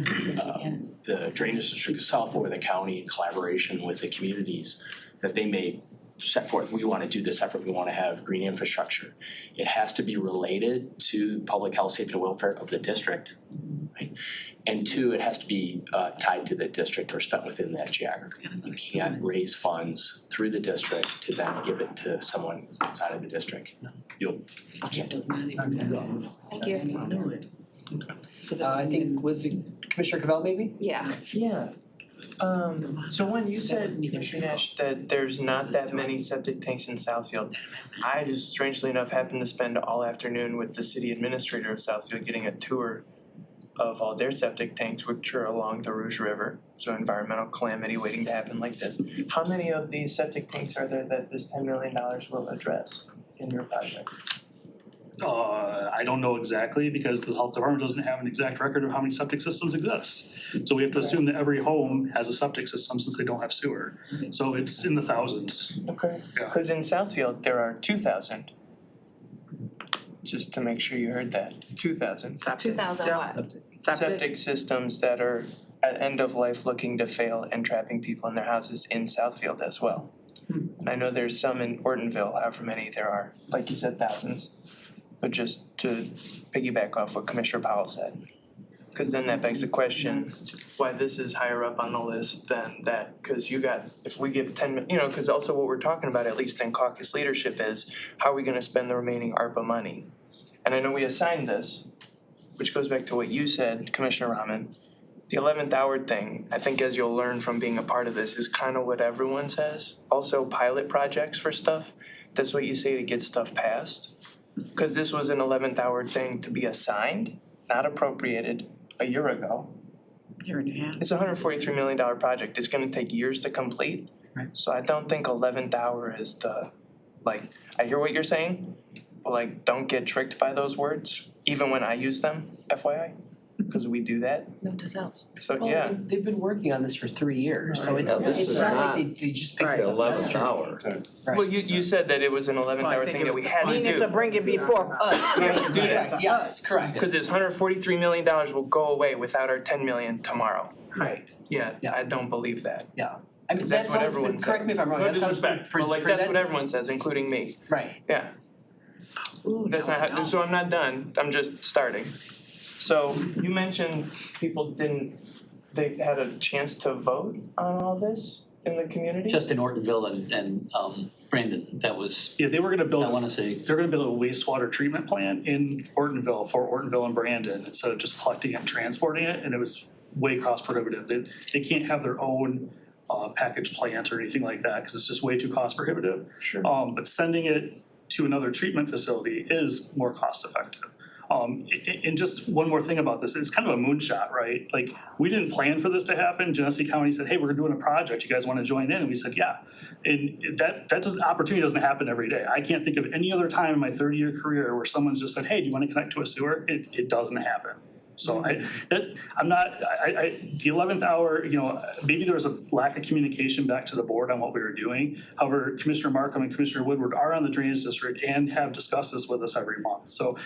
the drainage district itself or the county in collaboration with the communities that they may set forth, we want to do this effort, we want to have green infrastructure. It has to be related to public health, safety, and welfare of the district, right? And two, it has to be tied to the district or spent within that geography. You can't raise funds through the district to then give it to someone outside of the district. You can't do that. Thank you. I think, was it Commissioner Cabral maybe? Yeah. Yeah. So when you said, Nash, that there's not that many septic tanks in Southfield, I just strangely enough happened to spend all afternoon with the city administrator of Southfield getting a tour of all their septic tanks, which are along the Rouge River, so environmental calamity waiting to happen like this. How many of these septic tanks are there that this $10 million will address in your project? I don't know exactly because the health department doesn't have an exact record of how many septic systems exist. So we have to assume that every home has a septic system since they don't have sewer. So it's in the thousands. Okay. Yeah. Because in Southfield, there are 2,000. Just to make sure you heard that, 2,000. 2,000 what? Septic systems that are at end of life looking to fail and trapping people in their houses in Southfield as well. And I know there's some in Ortonville, however many there are, like you said, thousands. But just to piggyback off what Commissioner Powell said, because then that begs the question, why this is higher up on the list than that, because if we give 10, because also what we're talking about, at least in caucus leadership, is how are we gonna spend the remaining ARPA money? And I know we assigned this, which goes back to what you said, Commissioner Rahman. The 11th hour thing, I think as you'll learn from being a part of this, is kind of what everyone says. Also pilot projects for stuff, that's what you say to get stuff passed. Because this was an 11th hour thing to be assigned, not appropriated a year ago. Year and a half. It's a $143 million project. It's gonna take years to complete. Right. So I don't think 11th hour is I hear what you're saying, but don't get tricked by those words, even when I use them, FYI, because we do that. No, to self. So, Well, yeah. they've been working on this for 3 years, so Right. it's Now, this it's is not not like they just picked this The up 11th yesterday. hour. Right. Well, you said that it was an 11th Well, I hour think thing it that we was had to Meaning do. to bring it before us. We have to do that. Correct, yes, correct. Because this $143 million will go away without our $10 million tomorrow. Correct. Yeah, Yeah. I don't believe that. Yeah. I mean, Because that's what how it's been, everyone says. correct me if I'm wrong, No that's how it's been disrespect, but that's what presented. everyone says, including me. Right. Yeah. That's not how, so I'm not done, I'm just starting. So you mentioned people they had a chance to vote on all this in the community? Just in Ortonville and Brandon, that was, Yeah, they were gonna build, I wanna say, they're gonna build a wastewater treatment plant in Ortonville for Ortonville and Brandon instead of just collecting it and transporting it, and it was way cost prohibitive. They can't have their own package plant or anything like that, cause it's just way too cost prohibitive. Sure. But sending it to another treatment facility is more cost effective. And just one more thing about this, it's kind of a moonshot, right? Like, we didn't plan for this to happen. Genesee County said, hey, we're doing a project, you guys wanna join in? And we said, yeah. And opportunity doesn't happen every day. I can't think of any other time in my 30-year career where someone's just said, hey, do you wanna connect to a sewer? It doesn't happen. So the 11th hour, maybe there was a lack of communication back to the board on what we were doing. However, Commissioner Markham and Commissioner Woodward are on the Drainage District and have discussed this with us every month. So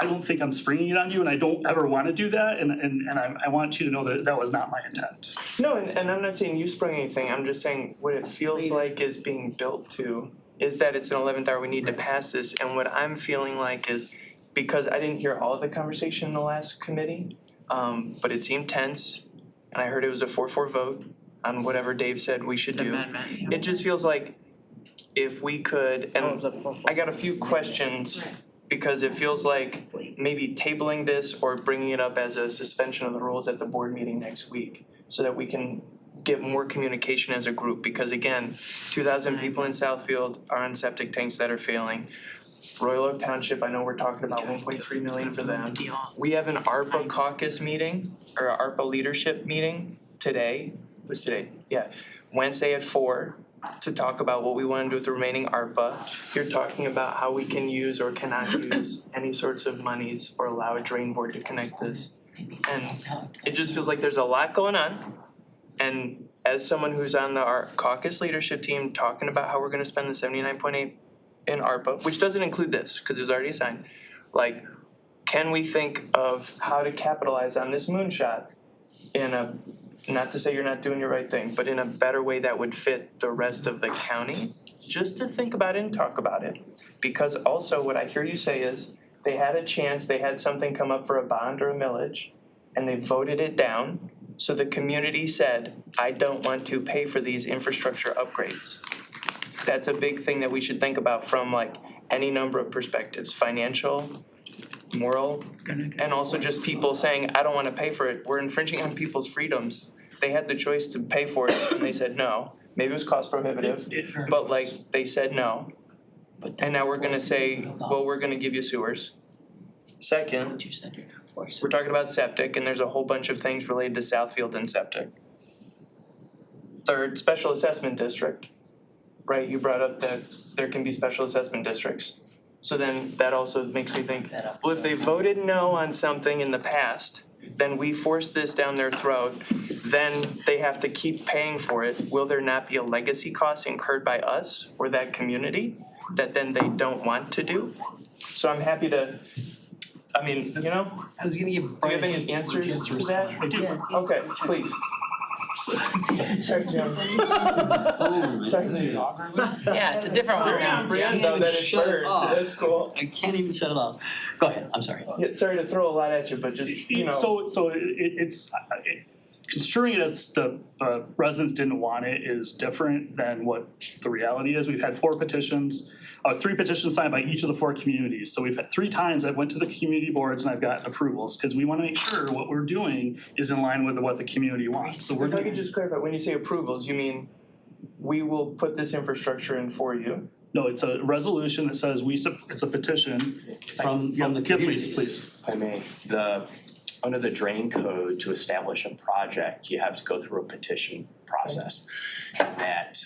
I don't think I'm springing it on you, and I don't ever want to do that, and I want you to know that that was not my intent. No, and I'm not saying you sprung anything, I'm just saying what it feels like is being built to is that it's an 11th hour, we need to pass this, and what I'm feeling like is, because I didn't hear all of the conversation in the last committee, but it seemed tense, and I heard it was a 4-4 vote on whatever Dave said we should do. Amendment. It just feels like if we could, and I got a few questions, because it feels like maybe tabling this or bringing it up as a suspension of the rules at the board meeting next week, so that we can get more communication as a group, because again, 2,000 people in Southfield are on septic tanks that are failing. Royal Oak Township, I know we're talking about 1.3 million for them. We have an ARPA caucus meeting, or an ARPA leadership meeting today, what's today? Yeah, Wednesday at 4, to talk about what we want to do with the remaining ARPA. You're talking about how we can use or cannot use any sorts of monies or allow a drain board to connect this. And it just feels like there's a lot going on. And as someone who's on the caucus leadership team talking about how we're gonna spend the 79.8 in ARPA, which doesn't include this, because it was already assigned, like, can we think of how to capitalize on this moonshot in a, not to say you're not doing your right thing, but in a better way that would fit the rest of the county? Just to think about it and talk about it. Because also what I hear you say is, they had a chance, they had something come up for a bond or a millage, and they voted it down. So the community said, I don't want to pay for these infrastructure upgrades. That's a big thing that we should think about from like any number of perspectives, financial, moral, and also just people saying, I don't want to pay for it. We're infringing on people's freedoms. They had the choice to pay for it and they said no. Maybe it was cost prohibitive, but like they said no. And now we're gonna say, well, we're gonna give you sewers. Second, we're talking about septic, and there's a whole bunch of things related to Southfield and septic. Third, special assessment district, right? You brought up that there can be special assessment districts. So then that also makes me think, well, if they voted no on something in the past, then we force this down their throat, then they have to keep paying for it. Will there not be a legacy cost incurred by us or that community that then they don't want to do? So I'm happy to, I mean, you know, I was gonna give do you have any answers to that? I do. Okay, please. Sorry, Jim. Sorry, Jim. Yeah, it's a different one now. Brian, though, that it's birds, that's cool. I can't even shut it off. Go ahead, I'm sorry. Yeah, sorry to throw a lot at you, but just, you know. So it's construing it as the residents didn't want it is different than what the reality is. We've had 4 petitions, 3 petitions signed by each of the 4 communities. So we've had 3 times I've went to the community boards and I've gotten approvals, because we want to make sure what we're doing is in line with what the community wants. So we're If I could just clarify, when you say approvals, you mean we will put this infrastructure in for you? No, it's a resolution that says it's a petition. From the communities. Please. If I may, under the drain code, to establish a project, you have to go through a petition process. And that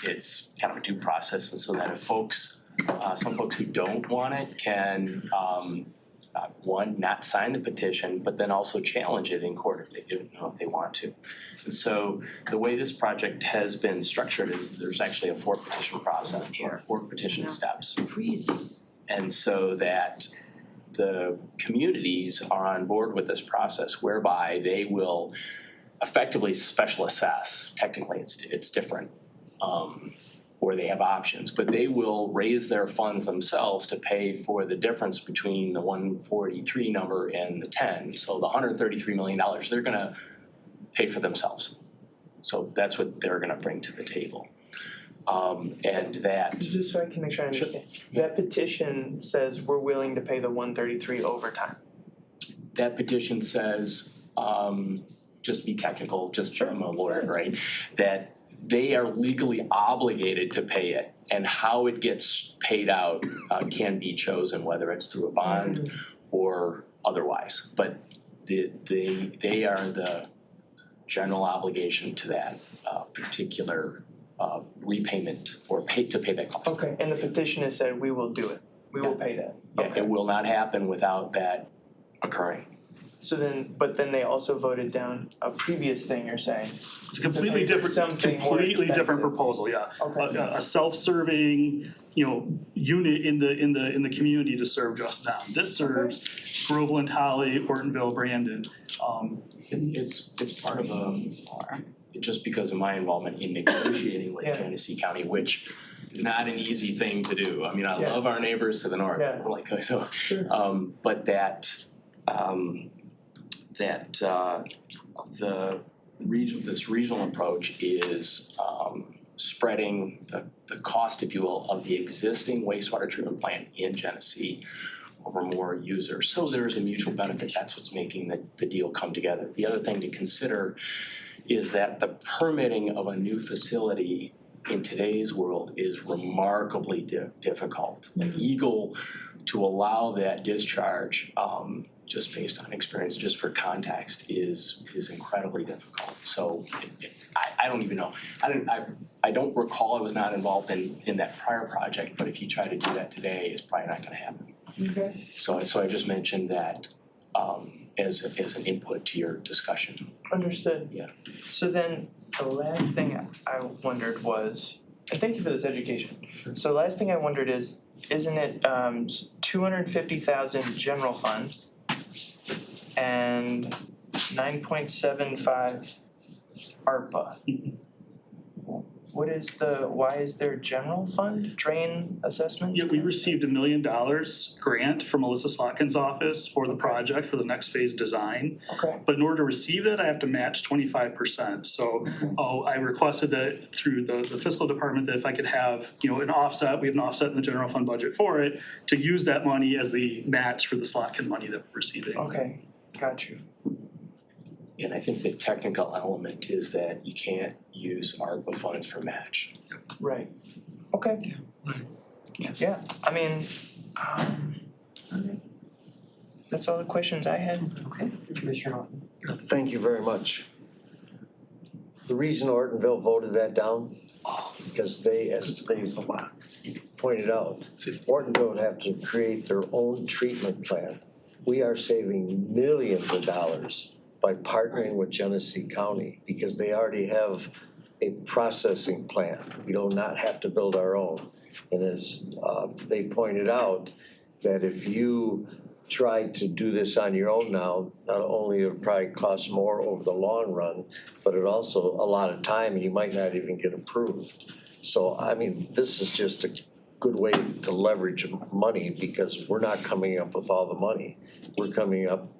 it's kind of a due process, and so that if some folks who don't want it can, one, not sign the petition, but then also challenge it in court if they want to. And so the way this project has been structured is there's actually a 4 petition process, or 4 petition steps. And so that the communities are on board with this process, whereby they will effectively special assess. Technically, it's different. or they have options, but they will raise their funds themselves to pay for the difference between the 143 number and the 10. So the $133 million, they're gonna pay for themselves. So that's what they're gonna bring to the table. And that, Just so I can make sure I understand, that petition says we're willing to pay the 133 overtime. that petition says, just to be technical, just I'm a lawyer, right? That they are legally obligated to pay it, and how it gets paid out can be chosen, whether it's through a bond or otherwise. But they are the general obligation to that particular repayment or to pay that cost. Okay, and the petition has said we will do it, we will pay that. Yeah, it will not happen without that occurring. So then, but then they also voted down a previous thing you're saying. It's a completely To pay for different, something more completely different expensive. proposal, yeah. Okay. A self-serving, unit in the community to serve just them. This serves Groveland, Holly, Ortonville, Brandon. It's part of just because of my involvement in negotiating with Yeah. Genesee County, which is not an easy thing to do. I mean, I Yeah. love our neighbors to the north, Yeah. like, so, Sure. but this regional approach is spreading the cost, if you will, of the existing wastewater treatment plant in Genesee over more users. So there's a mutual benefit. That's what's making the deal come together. The other thing to consider is that the permitting of a new facility in today's world is remarkably difficult. Like Eagle, to allow that discharge, just based on experience, just for context, is incredibly difficult. So I don't even know. I don't recall, I was not involved in that prior project, but if you try to do that today, it's probably not gonna happen. Okay. So I just mentioned that as an input to your discussion. Understood. Yeah. So then the last thing I wondered was, and thank you for this education. So the last thing I wondered is, isn't it 250,000 general fund and 9.75 ARPA? Why is there general fund drain assessment? Yeah, we received $1 million grant from Melissa Slotkin's office for the project for the next phase design. Okay. But in order to receive that, I have to match 25%. So I requested that through the fiscal department that if I could have, an offset, we have an offset in the general fund budget for it, to use that money as the match for the Slotkin money that we're receiving. Okay, got you. And I think the technical element is that you can't use ARPA funds for match. Right. Okay. Yeah, I mean, that's all the questions I had. Okay, Commissioner Hoffman. Thank you very much. The reason Ortonville voted that down, because as they pointed out, Ortonville would have to create their own treatment plant. We are saving millions of dollars by partnering with Genesee County because they already have a processing plant. We do not have to build our own. And as they pointed out, that if you tried to do this on your own now, not only it would probably cost more over the long run, but it also a lot of time and you might not even get approved. So I mean, this is just a good way to leverage money because we're not coming up with all the money. We're coming up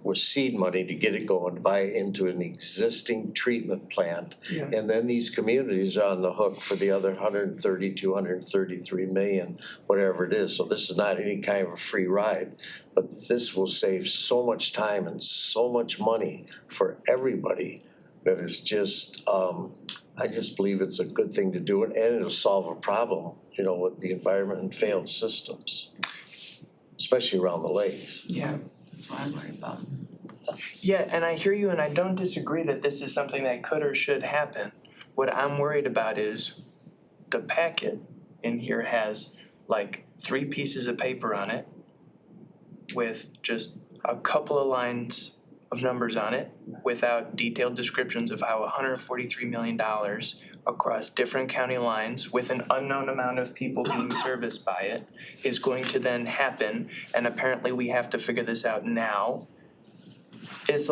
with seed money to get it going, buy into an existing treatment plant. Yeah. And then these communities are on the hook for the other 133 million, whatever it is. So this is not any kind of a free ride, but this will save so much time and so much money for everybody that is just, I just believe it's a good thing to do and it'll solve a problem, with the environment and failed systems, especially around the lakes. Yeah. That's what I'm worried about. Yeah, and I hear you and I don't disagree that this is something that could or should happen. What I'm worried about is the packet in here has 3 pieces of paper on it with just a couple of lines of numbers on it without detailed descriptions of how $143 million across different county lines with an unknown amount of people being serviced by it is going to then happen, and apparently we have to figure this out now. It's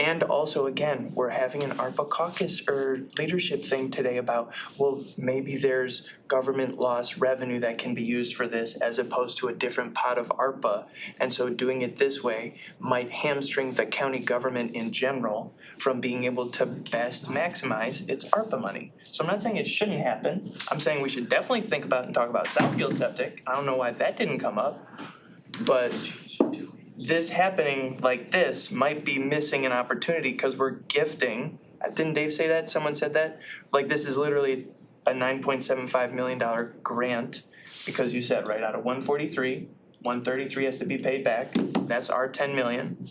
And also, again, we're having an ARPA caucus or leadership thing today about, well, maybe there's government loss revenue that can be used for this as opposed to a different pot of ARPA. And so doing it this way might hamstring the county government in general from being able to best maximize its ARPA money. So I'm not saying it shouldn't happen. I'm saying we should definitely think about and talk about Southfield Septic. I don't know why that didn't come up. But this happening like this might be missing an opportunity because we're gifting. Didn't Dave say that? Someone said that? Like this is literally a $9.75 million grant because you said right out of 143, 133 has to be paid back. That's our 10 million.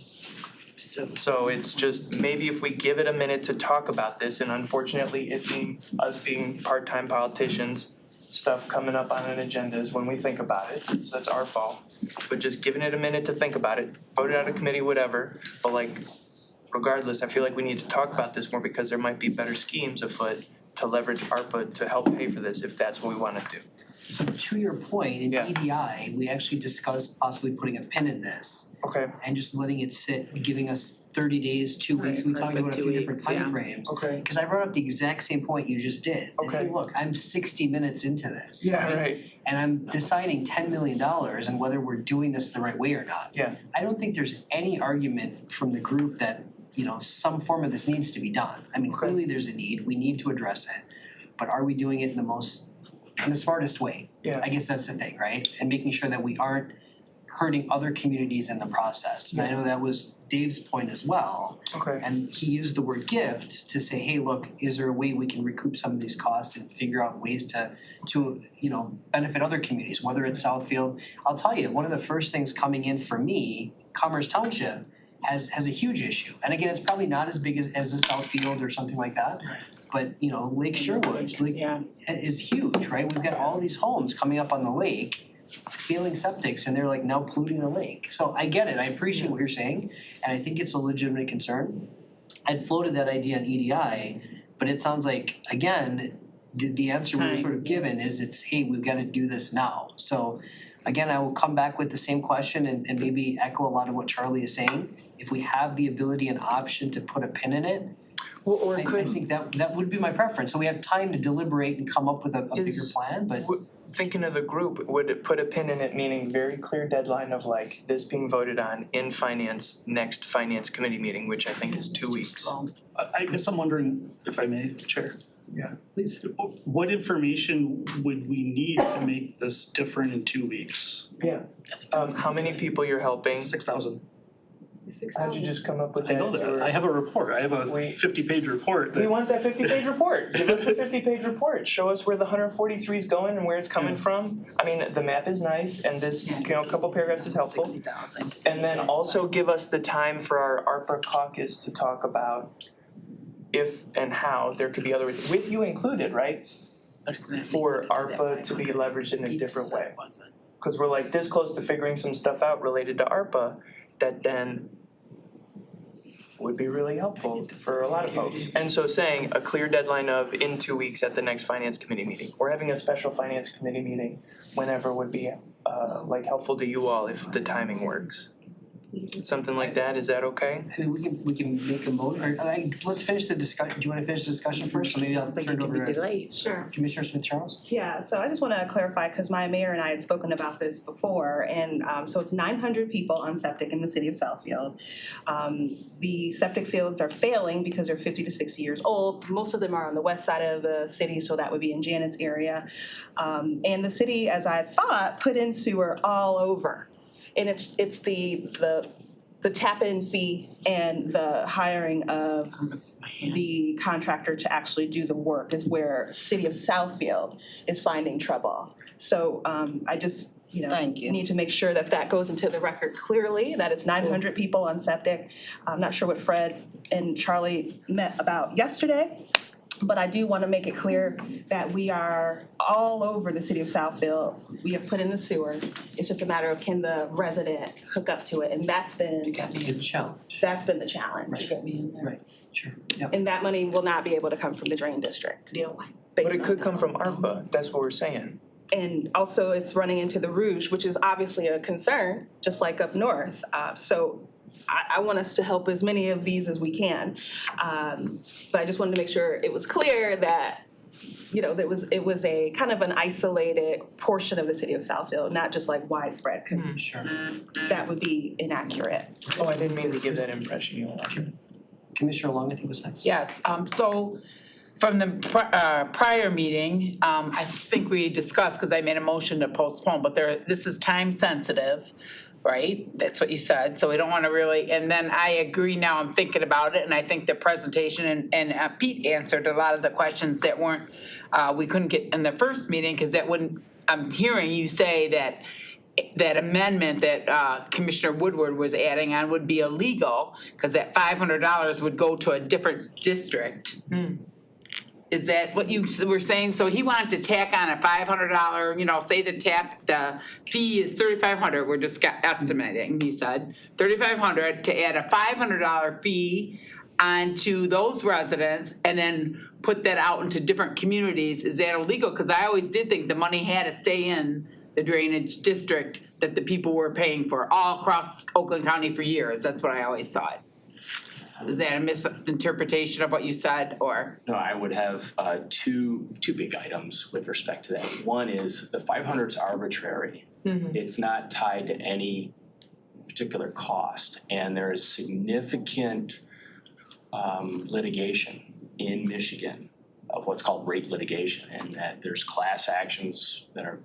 So it's just maybe if we give it a minute to talk about this, and unfortunately it being us being part-time politicians, stuff coming up on an agenda is when we think about it, so that's our fault. But just giving it a minute to think about it, vote it out of committee, whatever, but like regardless, I feel like we need to talk about this more because there might be better schemes afoot to leverage ARPA to help pay for this if that's what we wanna do. So to your point, in EDI, we actually discussed possibly putting a pin in this. Okay. And just letting it sit, giving us 30 days, 2 weeks, we talked about a few different timeframes. Okay. Cause I brought up the exact same point you just did. And Okay. hey, look, I'm 60 minutes into this. Yeah, right. And I'm deciding $10 million and whether we're doing this the right way or not. Yeah. I don't think there's any argument from the group that, you know, some form of this needs to be done. I mean, clearly there's a need, we need to address it. But are we doing it in the smartest way? Yeah. I guess that's the thing, right? And making sure that we aren't hurting other communities in the process. And I know that was Dave's point as well. Okay. And he used the word gift to say, hey, look, is there a way we can recoup some of these costs and figure out ways to you know, benefit other communities, whether it's Southfield. I'll tell you, one of the first things coming in for me, Commerce Township has a huge issue. And again, it's probably not as big as the Southfield or something like that. But, you know, Lake Sherwood is huge, right? We've got all these homes coming up on the lake, failing septics, and they're like now polluting the lake. So I get it, I appreciate what you're saying, and I think it's a legitimate concern. I'd floated that idea on EDI, but it sounds like, again, the answer we were sort of given is it's, hey, we've gotta do this now. So again, I will come back with the same question and maybe echo a lot of what Charlie is saying. If we have the ability and option to put a pin in it, I think that would be my preference. So we have time to deliberate and come up with a bigger plan, but. Thinking of the group, would it put a pin in it, meaning very clear deadline of like this being voted on in finance, next finance committee meeting, which I think is 2 weeks? I guess I'm wondering, if I may, Chair. Yeah. Please. What information would we need to make this different in 2 weeks? Yeah. How many people you're helping? 6,000. How'd you just come up with that? I know that. I have a report. I have a 50-page report. We want that 50-page report. Give us the 50-page report. Show us where the 143 is going and where it's coming from. I mean, the map is nice and this, you know, a couple paragraphs is helpful. 60,000. And then also give us the time for our ARPA caucus to talk about if and how there could be other ways, with you included, right? For ARPA to be leveraged in a different way. Because we're like this close to figuring some stuff out related to ARPA that then would be really helpful for a lot of folks. And so saying a clear deadline of in 2 weeks at the next finance committee meeting, or having a special finance committee meeting whenever would be like helpful to you all if the timing works. Something like that, is that okay? I mean, we can make a motion, or let's finish the discussion. Do you wanna finish the discussion first, or maybe I'll turn it over to Sure. Commissioner Smith-Charles? Yeah, so I just want to clarify, because my mayor and I had spoken about this before, and so it's 900 people on septic in the city of Southfield. The septic fields are failing because they're 50 to 60 years old. Most of them are on the west side of the city, so that would be in Janet's area. And the city, as I thought, put in sewer all over. And it's the tap-in fee and the hiring of the contractor to actually do the work is where City of Southfield is finding trouble. So I just, need to make sure that goes into the record clearly, that it's 900 people on septic. I'm not sure what Fred and Charlie met about yesterday, but I do want to make it clear that we are all over the city of Southfield. We have put in the sewers. It's just a matter of can the resident hook up to it, and that's been a challenge. That's been the challenge. Right, sure, yeah. And that money will not be able to come from the drain district. But it could come from ARPA, that's what we're saying. And also it's running into the Rouge, which is obviously a concern, just like up north. So I want us to help as many of these as we can. But I just wanted to make sure it was clear that, you know, it was a kind of an isolated portion of the city of Southfield, not just like widespread, because Sure. that would be inaccurate. Oh, I didn't mean to give that impression, Yolanda. Commissioner Long, I think was next. Yes, so from the prior meeting, I think we discussed, because I made a motion to postpone, but this is time sensitive, right? That's what you said, so we don't want to really, and then I agree now, I'm thinking about it, and I think the presentation and Pete answered a lot of the questions that weren't, we couldn't get in the first meeting, because that wouldn't, I'm hearing you say that amendment that Commissioner Woodward was adding on would be illegal, because that $500 would go to a different district. Is that what you were saying? So he wanted to tack on a $500, you know, say the fee is $3,500, we're just estimating, he said, $3,500 to add a $500 fee onto those residents and then put that out into different communities. Is that illegal? Because I always did think the money had to stay in the drainage district that the people were paying for all across Oakland County for years. That's what I always thought. Is that a misinterpretation of what you said, or? No, I would have two big items with respect to that. One is the 500 is arbitrary. It's not tied to any particular cost, and there is significant litigation in Michigan of what's called rate litigation, and that there's class actions that are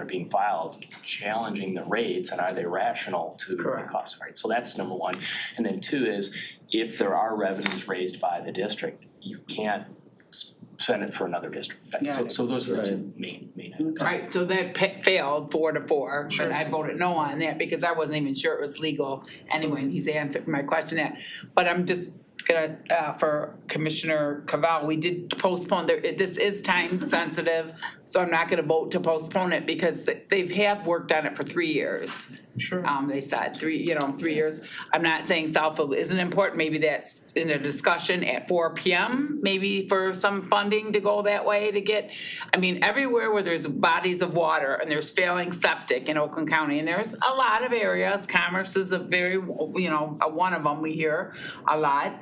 being filed challenging the rates and are they rational to the cost, right? So that's number one. And then two is if there are revenues raised by the district, you can't spend it for another district. So those are the two main items. Right, so that failed 4-4, but I voted no on that because I wasn't even sure it was legal anyway, and he's answered my question that. But I'm just gonna, for Commissioner Cavall, we did postpone, this is time sensitive, so I'm not gonna vote to postpone it because they worked on it for 3 years. Sure. They said 3 years. I'm not saying Southfield isn't important, maybe that's in a discussion at 4 PM, maybe for some funding to go that way to get, I mean, everywhere where there's bodies of water and there's failing septic in Oakland County, and there's a lot of areas, Commerce is a very, one of them we hear a lot,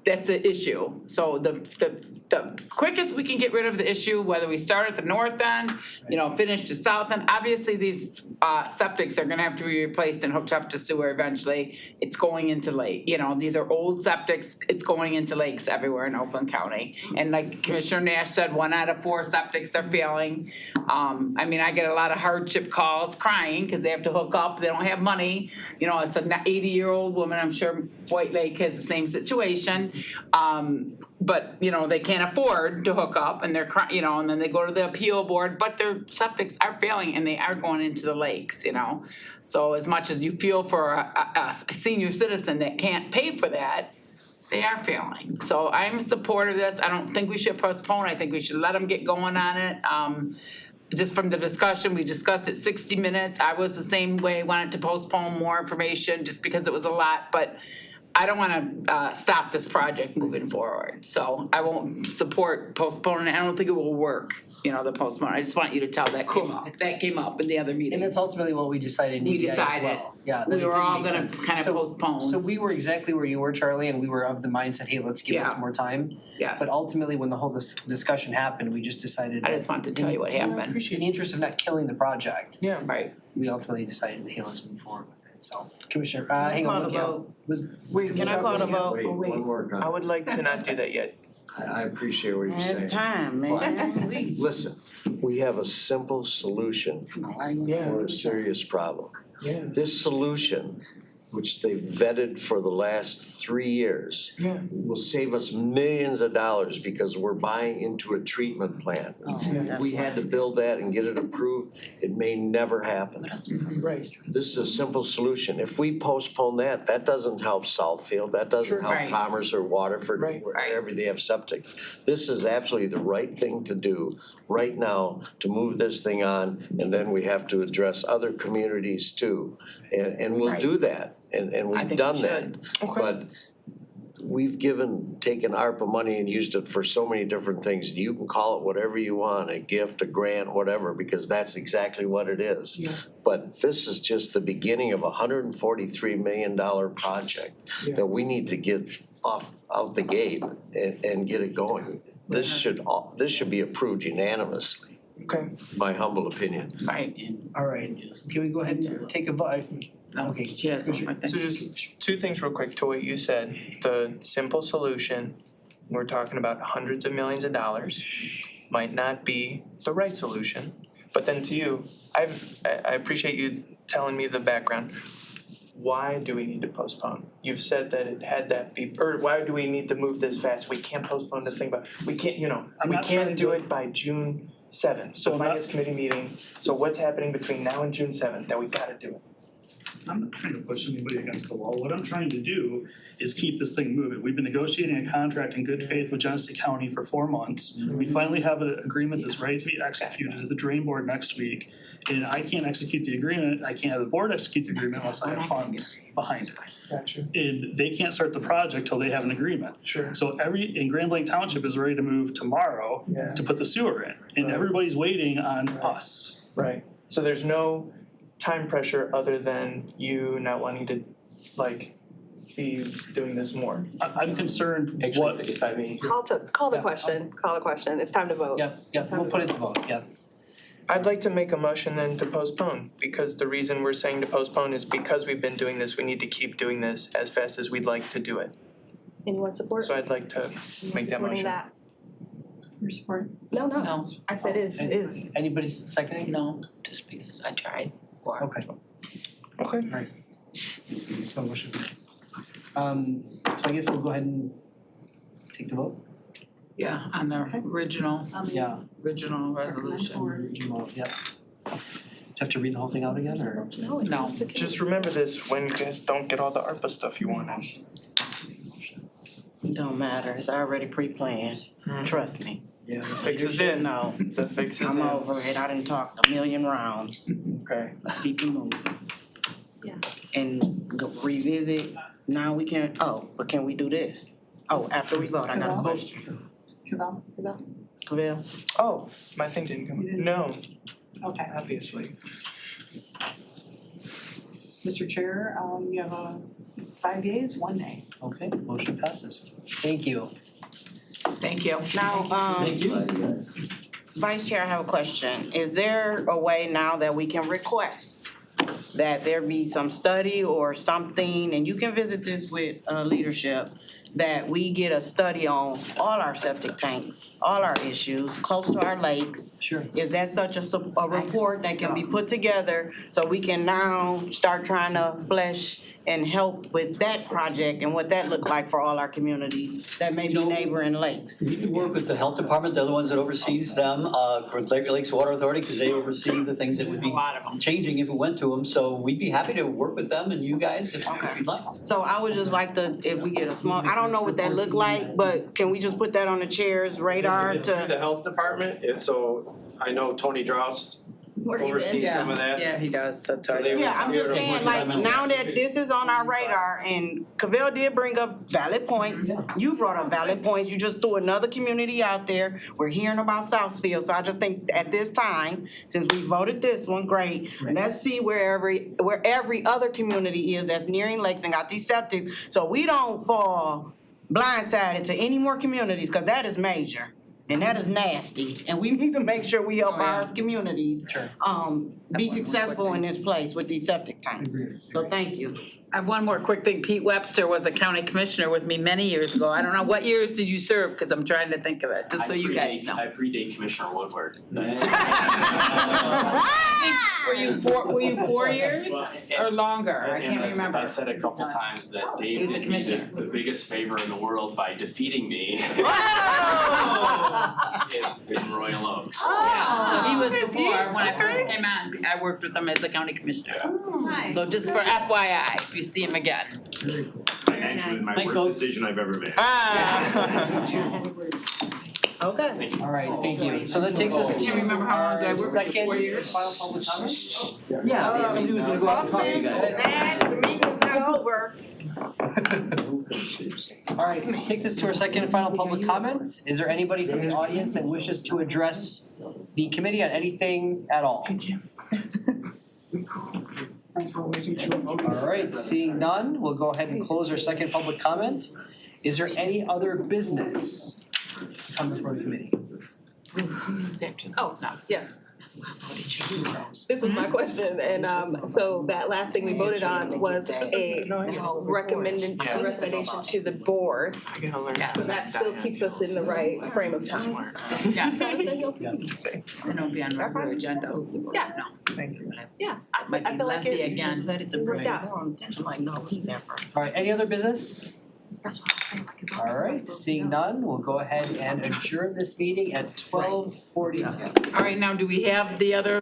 that's an issue. So the quickest we can get rid of the issue, whether we start at the north end, finish to south end, obviously these septics are gonna have to be replaced and hooked up to sewer eventually. It's going into lake, these are old septics, it's going into lakes everywhere in Oakland County. And like Commissioner Nash said, 1 out of 4 septics are failing. I get a lot of hardship calls crying because they have to hook up, they don't have money. It's an 80-year-old woman, I'm sure White Lake has the same situation. But they can't afford to hook up, and they're and then they go to the appeal board, but their septics are failing and they are going into the lakes. So as much as you feel for a senior citizen that can't pay for that, they are failing. So I'm in support of this. I don't think we should postpone. I think we should let them get going on it. Just from the discussion, we discussed it 60 minutes. I was the same way, wanted to postpone more information just because it was a lot, but I don't want to stop this project moving forward. So I won't support postponing it. I don't think it will work, the postpone. I just want you to tell that came up in the other meeting. And that's ultimately what we decided in EDI as well. Yeah, that we it were didn't all make gonna sense. kind of postpone. So we were exactly where you were, Charlie, and we were of the mindset, hey, let's give this more time. Yes. But ultimately, when the whole discussion happened, we just decided. I just wanted to tell you what happened. I appreciate the interest of not killing the project. Yeah. Right. We ultimately decided, hey, let's move forward with it. So, Commissioner, hang on. Can I call the vote? Wait, one more I comment. would like to not do that yet. I appreciate what you're saying. It's time, man. Listen, we have a simple solution for a serious problem. Yeah. This solution, which they've vetted for the last 3 years, will save us millions of dollars because we're buying into a treatment plant. If we had to build that and get it approved, it may never happen. Right. This is a simple solution. If we postpone that, that doesn't help Southfield, that doesn't help Right. Commerce or Waterford, Right. wherever they have septic. This is absolutely the right thing to do right now to move this thing on, and then we have to address other communities too. And we'll Right. do that, and I we've think done we that. should. But we've taken ARPA money and used it for so many different things. You can call it whatever you want, a gift, a grant, whatever, because that's exactly what it is. Yeah. But this is just the beginning of a $143 million project that we need to get out the gate and get it going. This should be approved unanimously. Okay. My humble opinion. Right. All right, can we go ahead and take a vote? Okay. She has one more thing. So just two things real quick to what you said. The simple solution, we're talking about hundreds of millions of dollars, might not be the right solution. But then to you, I appreciate you telling me the background. Why do we need to postpone? You've said that it had that be, or why do we need to move this fast? We can't postpone the thing, but we can't, we can't do it by June 7th. So finance committee meeting, so what's happening between now and June 7th that we gotta do it? I'm not trying to push anybody against the wall. What I'm trying to do is keep this thing moving. We've been negotiating a contract in good faith with Genesee County for 4 months. We finally have an agreement that's ready to be executed at the drain board next week. And I can't execute the agreement, I can't have the board execute the agreement unless I have funds behind it. Gotcha. And they can't start the project till they have an agreement. Sure. So and Grand Blanc Township is ready to move tomorrow to put the sewer in. And Right. everybody's waiting on us. Right. So there's no time pressure other than you not wanting to be doing this more. I'm concerned Actually, if I may. Call the question, it's time to vote. Yeah, we'll put it to vote, yeah. I'd like to make a motion then to postpone, because the reason we're saying to postpone is because we've been doing this, we need to keep doing this as fast as we'd like to do it. Anyone support? So I'd like to make that motion. Your support? No, No. I said is. Anybody seconding? No, just because I tried. Okay. Okay. So motion carries. So I guess we'll go ahead and take the vote? Yeah, on the original Yeah. resolution. Yeah. Do you have to read the whole thing out again, or? No. Just remember this, when you guys don't get all the ARPA stuff you want. It don't matter, it's already pre-planned, trust me. Yeah, the fix You is should in. know. The fix is I'm in. over it, I done talked a million rounds, Okay. keep it moving. Yeah. And go revisit, now we can, but can we do this? Oh, after we vote, I got a question. Cavell? Oh, my thing didn't come. No, Okay. obviously. Mr. Chair, you have 5 yeas, 1 nay. Okay, motion passes. Thank you. Thank you. Now, Thank you. Vice Chair, I have a question. Is there a way now that we can request that there be some study or something, and you can visit this with leadership, that we get a study on all our septic tanks, all our issues, close to our lakes? Sure. Is that such a report that can be put together so we can now start trying to flesh and help with that project and what that look like for all our communities that may be neighboring lakes? We could work with the health department, they're the ones that oversees them, Great Lakes Water Authority, because they oversee the things that would be changing if we went to them. So we'd be happy to work with them and you guys if you'd like. So I would just like to, if we get a small, I don't know what that look like, but can we just put that on the chair's radar It's through to? the health department, so I know Tony Drost oversees some of that. Yeah, he does, that's right. Yeah, I'm just saying, like, now that this is on our radar, and Cavell did bring up valid points, you brought up valid points, you just threw another community out there, we're hearing about Southfield, so I just think at this time, since we voted this one, great, let's see where every other community is that's nearing lakes and got these septics, so we don't fall blindsided to any more communities, cause that is major. And that is nasty, and we need to make sure we help our communities be successful in this place with these septic tanks. So thank you. I have one more quick thing. Pete Webster was a county commissioner with me many years ago. I don't know, what years did you serve? Because I'm trying to think of it, just so you guys know. I predate Commissioner Woodward. Were you 4 years or longer? I can't remember. I said a couple times that He Dave was a did me commissioner. the biggest favor in the world by defeating me in Royal Oaks. Yeah, so he was before, when I first came on, I worked with him as a county commissioner. So just for FYI, if you see him again. Financially, my Thanks, worst folks. decision I've ever made. Okay. All right, thank you. So that takes us I to can't remember how long did I our work, second. 4 years? Yeah, somebody was gonna go out and talk to you guys. The meeting is not over. Alright, takes us to our second and final public comment. Is there anybody from the audience that wishes to address the committee on anything at all? Alright, seeing none, we'll go ahead and close our second public comment. Is there any other business to come before the committee? Oh, yes. This was my question, and so that last thing we voted on was a recommendation to the board. So that still keeps us in the right frame of time. Yes. Yeah. And it'll be on regular agenda. Yeah. No. Thank you. Yeah, Might I be feel like lengthy it again. worked out. Alright, any other business? Alright, seeing none, we'll go ahead and adjourn this meeting at 12:42. All right, now do we have the other